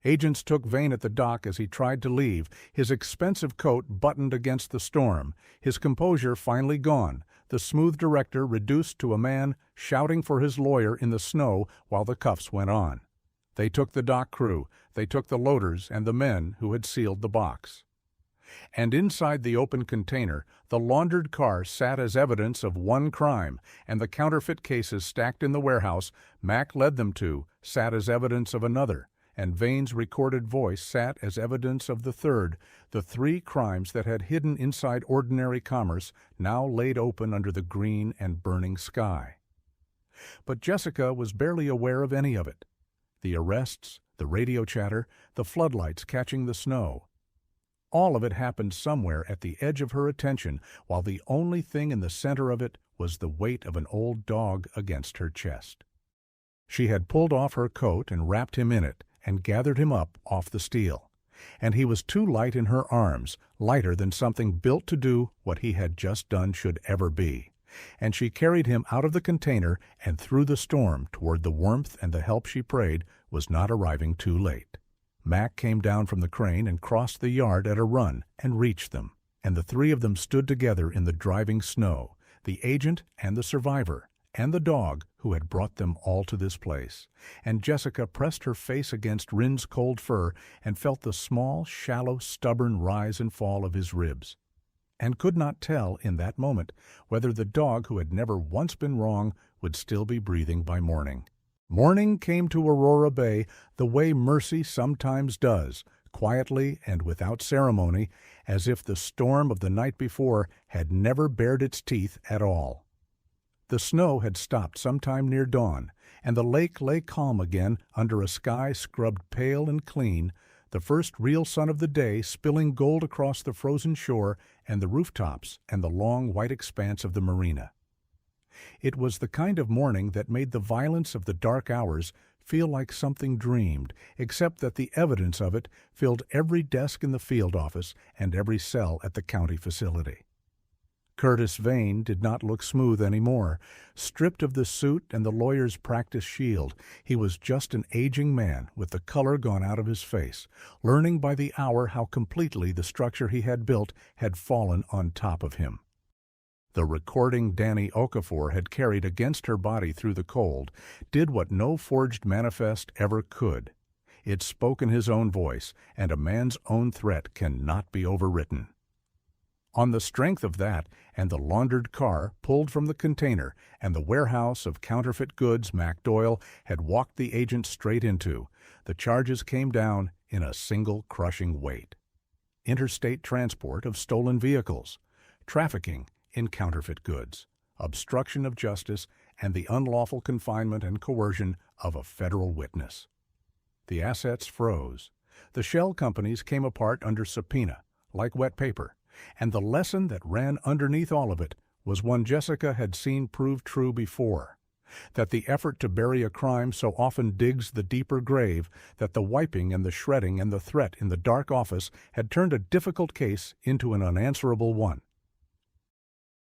Agents took Vane at the dock as he tried to leave, his expensive coat buttoned against the storm, his composure finally gone, the smooth director reduced to a man shouting for his lawyer in the snow while the cuffs went on. They took the dock crew, they took the loaders and the men who had sealed the box. And inside the open container, the laundered car sat as evidence of one crime, and the counterfeit cases stacked in the warehouse Mac led them to sat as evidence of another, and Vane's recorded voice sat as evidence of the third, the 3 crimes that had hidden inside ordinary commerce, now laid open under the green and burning sky. But Jessica was barely aware of any of it. The arrests, the radio chatter, the floodlights catching the snow. All of it happened somewhere at the edge of her attention, while the only thing in the center of it was the weight of an old dog against her chest. She had pulled off her coat and wrapped him in it, and gathered him up off the steel. And he was too light in her arms, lighter than something built to do what he had just done should ever be. And she carried him out of the container and through the storm toward the warmth, and the help she prayed was not arriving too late. Mac came down from the crane and crossed the yard at a run and reached them, and the 3 of them stood together in the driving snow, the agent and the survivor, and the dog who had brought them all to this place, and Jessica pressed her face against Ryn's cold fur and felt the small, shallow, stubborn rise and fall of his ribs, and could not tell in that moment whether the dog who had never once been wrong would still be breathing by morning. Morning came to Aurora Bay the way mercy sometimes does, quietly and without ceremony, as if the storm of the night before had never bared its teeth at all. The snow had stopped sometime near dawn, and the lake lay calm again under a sky scrubbed pale and clean, the first real sun of the day spilling gold across the frozen shore and the rooftops and the long white expanse of the marina. It was the kind of morning that made the violence of the dark hours feel like something dreamed, except that the evidence of it filled every desk in the field office and every cell at the county facility. Curtis Vane did not look smooth anymore. Stripped of the suit and the lawyer's practice shield, he was just an aging man with the color gone out of his face, learning by the hour how completely the structure he had built had fallen on top of him. The recording Danny Okafor had carried against her body through the cold did what no forged manifest ever could. It spoke in his own voice, and a man's own threat cannot be overwritten. On the strength of that, and the laundered car pulled from the container, and the warehouse of counterfeit goods Mac Doyle had walked the agent straight into, the charges came down in a single crushing weight. Interstate transport of stolen vehicles, trafficking in counterfeit goods, obstruction of justice, and the unlawful confinement and coercion of a federal witness. The assets froze. The shell companies came apart under subpoena, like wet paper, and the lesson that ran underneath all of it was one Jessica had seen prove true before, that the effort to bury a crime so often digs the deeper grave that the wiping and the shredding and the threat in the dark office had turned a difficult case into an unanswerable one.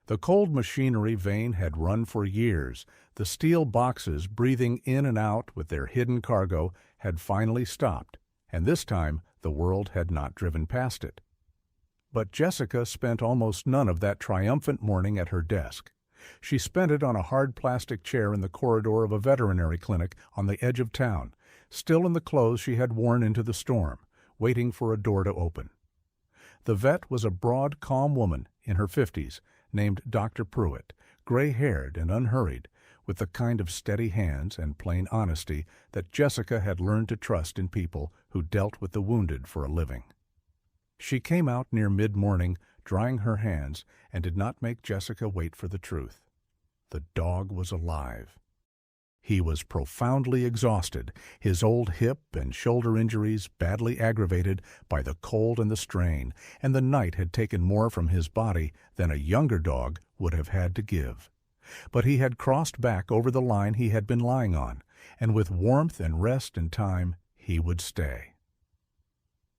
The cold machinery Vane had run for years, the steel boxes breathing in and out with their hidden cargo, had finally stopped, and this time the world had not driven past it. But Jessica spent almost none of that triumphant morning at her desk. She spent it on a hard plastic chair in the corridor of a veterinary clinic on the edge of town, still in the clothes she had worn into the storm, waiting for a door to open. The vet was a broad, calm woman in her 50s, named Dr. Pruitt, gray-haired and unhurried, with the kind of steady hands and plain honesty that Jessica had learned to trust in people who dealt with the wounded for a living. She came out near mid-morning, drying her hands, and did not make Jessica wait for the truth. The dog was alive. He was profoundly exhausted, his old hip and shoulder injuries badly aggravated by the cold and the strain, and the night had taken more from his body than a younger dog would have had to give. But he had crossed back over the line he had been lying on, and with warmth and rest and time he would stay.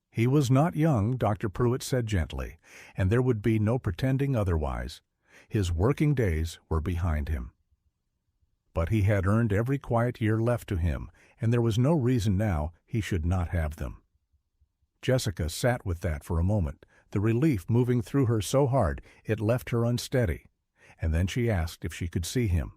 He was not young, Dr. Pruitt said gently, and there would be no pretending otherwise. His working days were behind him. But he had earned every quiet year left to him, and there was no reason now he should not have them. Jessica sat with that for a moment, the relief moving through her so hard it left her unsteady, and then she asked if she could see him.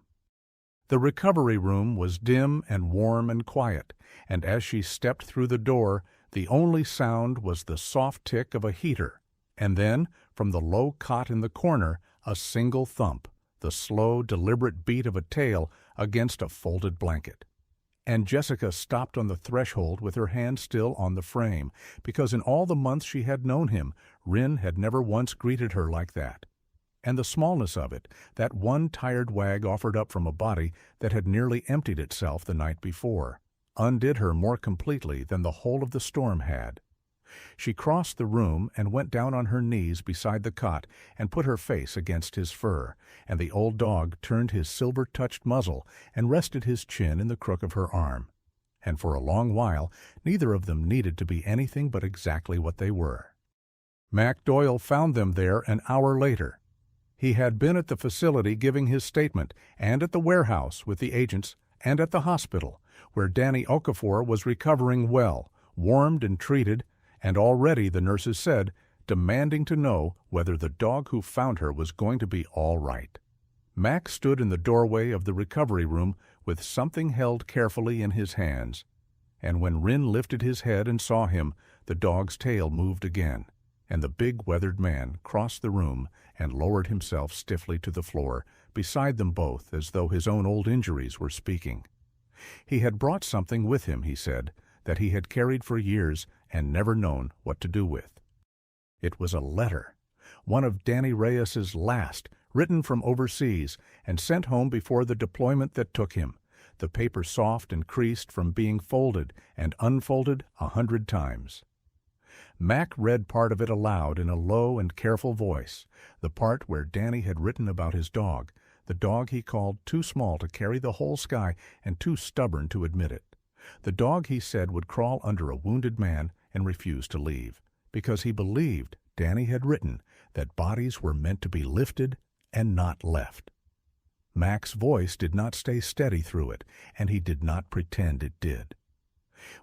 The recovery room was dim and warm and quiet, and as she stepped through the door, the only sound was the soft tick of a heater, and then, from the low cot in the corner, a single thump, the slow, deliberate beat of a tail against a folded blanket. And Jessica stopped on the threshold with her hand still on the frame, because in all the months she had known him, Wren had never once greeted her like that. And the smallness of it, that one tired wag offered up from a body that had nearly emptied itself the night before, undid her more completely than the whole of the storm had. She crossed the room and went down on her knees beside the cot and put her face against his fur, and the old dog turned his silver-touched muzzle and rested his chin in the crook of her arm. And for a long while neither of them needed to be anything but exactly what they were. Mac Doyle found them there an hour later. He had been at the facility giving his statement, and at the warehouse with the agents, and at the hospital, where Danny Okafor was recovering well, warmed and treated, and already, the nurses said, demanding to know whether the dog who found her was going to be all right. Mac stood in the doorway of the recovery room with something held carefully in his hands, and when Wren lifted his head and saw him, the dog's tail moved again, and the big weathered man crossed the room and lowered himself stiffly to the floor beside them both as though his own old injuries were speaking. He had brought something with him, he said, that he had carried for years and never known what to do with. It was a letter, one of Danny Reyes's last, written from overseas and sent home before the deployment that took him, the paper soft and creased from being folded and unfolded 100 times. Mac read part of it aloud in a low and careful voice, the part where Danny had written about his dog, the dog he called too small to carry the whole sky and too stubborn to admit it. The dog he said would crawl under a wounded man and refuse to leave, because he believed Danny had written that bodies were meant to be lifted and not left. Mac's voice did not stay steady through it, and he did not pretend it did.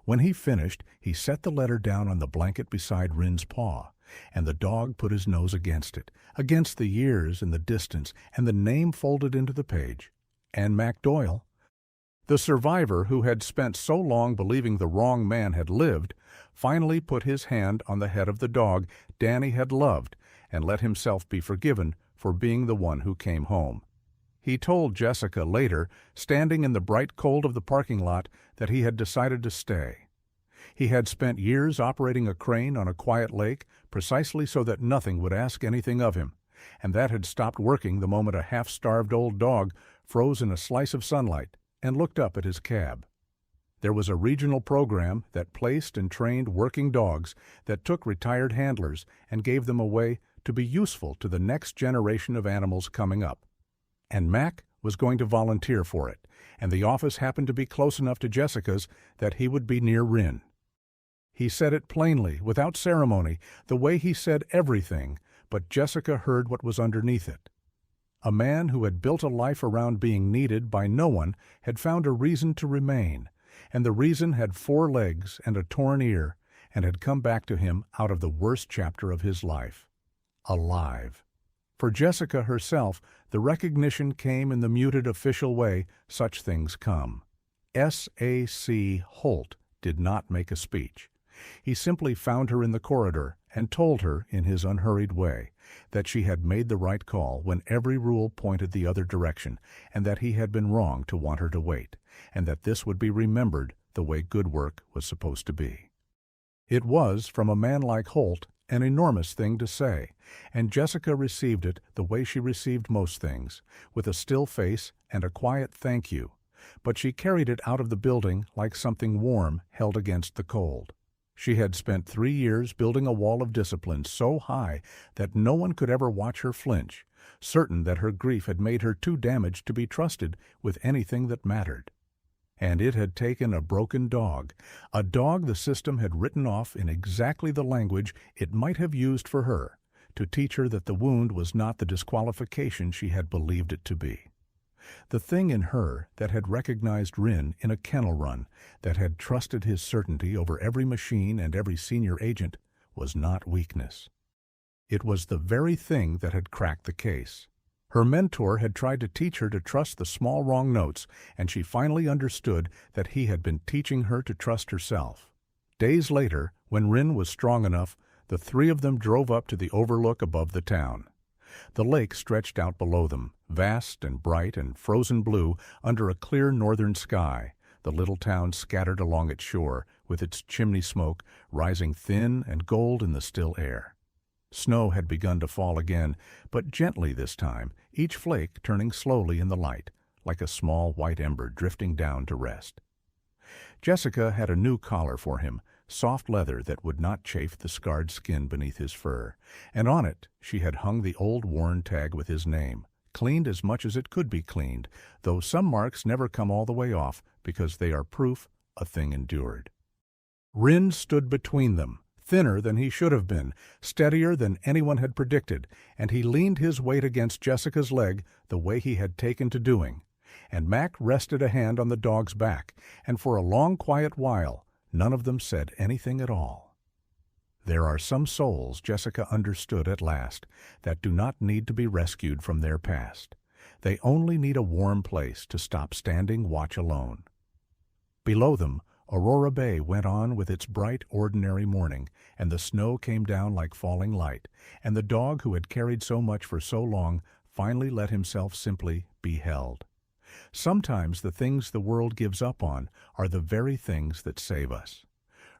When he finished, he set the letter down on the blanket beside Rin's paw, and the dog put his nose against it, against the years and the distance, and the name folded into the page. And Mac Doyle, the survivor who had spent so long believing the wrong man had lived, finally put his hand on the head of the dog Danny had loved and let himself be forgiven for being the one who came home. He told Jessica later, standing in the bright cold of the parking lot, that he had decided to stay. He had spent years operating a crane on a quiet lake precisely so that nothing would ask anything of him, and that had stopped working the moment a half-starved old dog froze in a slice of sunlight and looked up at his cab. There was a regional program that placed and trained working dogs that took retired handlers and gave them away to be useful to the next generation of animals coming up. And Mac was going to volunteer for it, and the office happened to be close enough to Jessica's that he would be near Rin. He said it plainly, without ceremony, the way he said everything, but Jessica heard what was underneath it. A man who had built a life around being needed by no one had found a reason to remain, and the reason had 4 legs and a torn ear, and had come back to him out of the worst chapter of his life. Alive. For Jessica herself, the recognition came in the muted official way such things come. S.A.C. Holt did not make a speech. He simply found her in the corridor and told her, in his unhurried way, that she had made the right call when every rule pointed the other direction, and that he had been wrong to want her to wait, and that this would be remembered the way good work was supposed to be. It was, from a man like Holt, an enormous thing to say, and Jessica received it the way she received most things, with a still face and a quiet thank you, but she carried it out of the building like something warm held against the cold. She had spent 3 years building a wall of discipline so high that no one could ever watch her flinch, certain that her grief had made her too damaged to be trusted with anything that mattered. And it had taken a broken dog, a dog the system had written off in exactly the language it might have used for her, to teach her that the wound was not the disqualification she had believed it to be. The thing in her that had recognized Rin in a kennel run, that had trusted his certainty over every machine and every senior agent, was not weakness. It was the very thing that had cracked the case. Her mentor had tried to teach her to trust the small wrong notes, and she finally understood that he had been teaching her to trust herself. Days later, when Rin was strong enough, the 3 of them drove up to the overlook above the town. The lake stretched out below them, vast and bright and frozen blue under a clear northern sky, the little town scattered along its shore, with its chimney smoke rising thin and gold in the still air. Snow had begun to fall again, but gently this time, each flake turning slowly in the light, like a small white ember drifting down to rest. Jessica had a new collar for him, soft leather that would not chafe the scarred skin beneath his fur, and on it she had hung the old worn tag with his name, cleaned as much as it could be cleaned, though some marks never come all the way off because they are proof a thing endured. Rin stood between them, thinner than he should have been, steadier than anyone had predicted, and he leaned his weight against Jessica's leg the way he had taken to doing, and Mac rested a hand on the dog's back, and for a long quiet while none of them said anything at all. There are some souls, Jessica understood at last, that do not need to be rescued from their past. They only need a warm place to stop standing watch alone. Below them, Aurora Bay went on with its bright, ordinary morning, and the snow came down like falling light, and the dog who had carried so much for so long finally let himself simply be held. Sometimes the things the world gives up on are the very things that save us.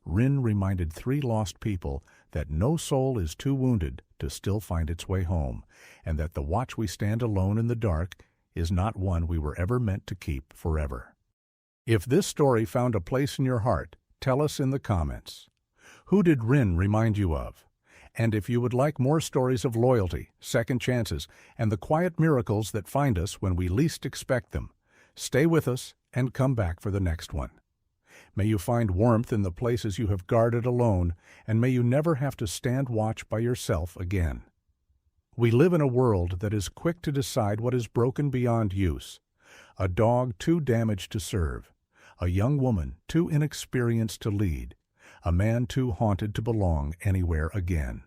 Rin reminded 3 lost people that no soul is too wounded to still find its way home, and that the watch we stand alone in the dark is not one we were ever meant to keep forever. If this story found a place in your heart, tell us in the comments. Who did Rin remind you of? And if you would like more stories of loyalty, second chances, and the quiet miracles that find us when we least expect them, stay with us and come back for the next one. May you find warmth in the places you have guarded alone, and may you never have to stand watch by yourself again. We live in a world that is quick to decide what is broken beyond use. A dog too damaged to serve, a young woman too inexperienced to lead, a man too haunted to belong anywhere again.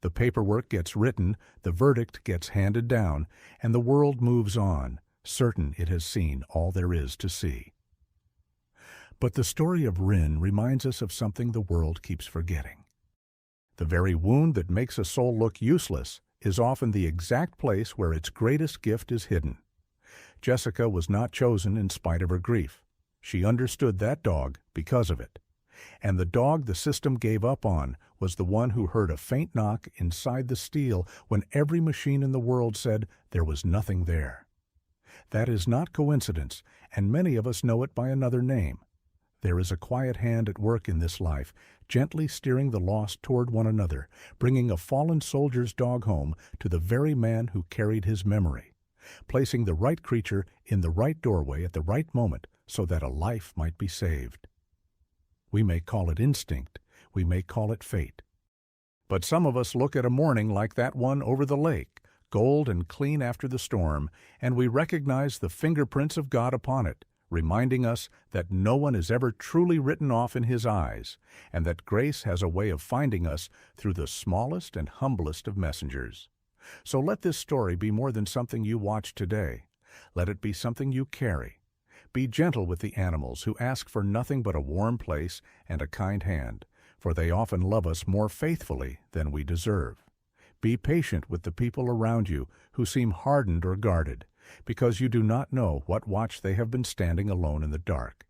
The paperwork gets written, the verdict gets handed down, and the world moves on, certain it has seen all there is to see. But the story of Rin reminds us of something the world keeps forgetting. The very wound that makes a soul look useless is often the exact place where its greatest gift is hidden. Jessica was not chosen in spite of her grief. She understood that dog because of it. And the dog the system gave up on was the one who heard a faint knock inside the steel when every machine in the world said there was nothing there. That is not coincidence, and many of us know it by another name. There is a quiet hand at work in this life, gently steering the lost toward one another, bringing a fallen soldier's dog home to the very man who carried his memory, placing the right creature in the right doorway at the right moment so that a life might be saved. We may call it instinct, we may call it fate. But some of us look at a morning like that one over the lake, gold and clean after the storm, and we recognize the fingerprints of God upon it, reminding us that no one is ever truly written off in His eyes, and that grace has a way of finding us through the smallest and humblest of messengers. So let this story be more than something you watch today. Let it be something you carry. Be gentle with the animals who ask for nothing but a warm place and a kind hand, for they often love us more faithfully than we deserve. Be patient with the people around you who seem hardened or guarded, because you do not know what watch they have been standing alone in the dark.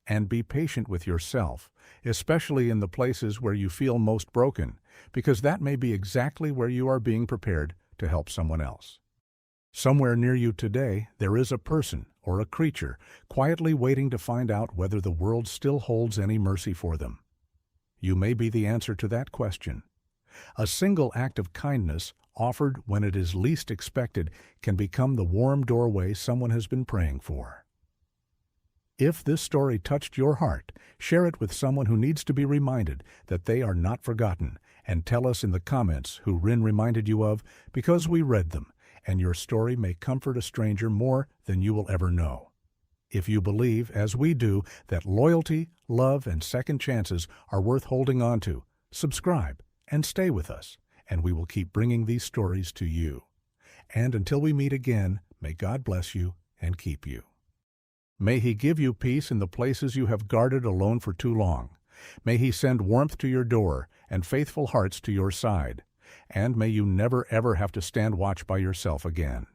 And be patient with yourself, especially in the places where you feel most broken, because that may be exactly where you are being prepared to help someone else. Somewhere near you today, there is a person or a creature quietly waiting to find out whether the world still holds any mercy for them. You may be the answer to that question. A single act of kindness, offered when it is least expected, can become the warm doorway someone has been praying for. If this story touched your heart, share it with someone who needs to be reminded that they are not forgotten, and tell us in the comments who Rin reminded you of, because we read them, and your story may comfort a stranger more than you will ever know. If you believe, as we do, that loyalty, love, and second chances are worth holding on to, subscribe and stay with us, and we will keep bringing these stories to you. And until we meet again, may God bless you and keep you. May He give you peace in the places you have guarded alone for too long. May He send warmth to your door and faithful hearts to your side. And may you never ever have to stand watch by yourself again.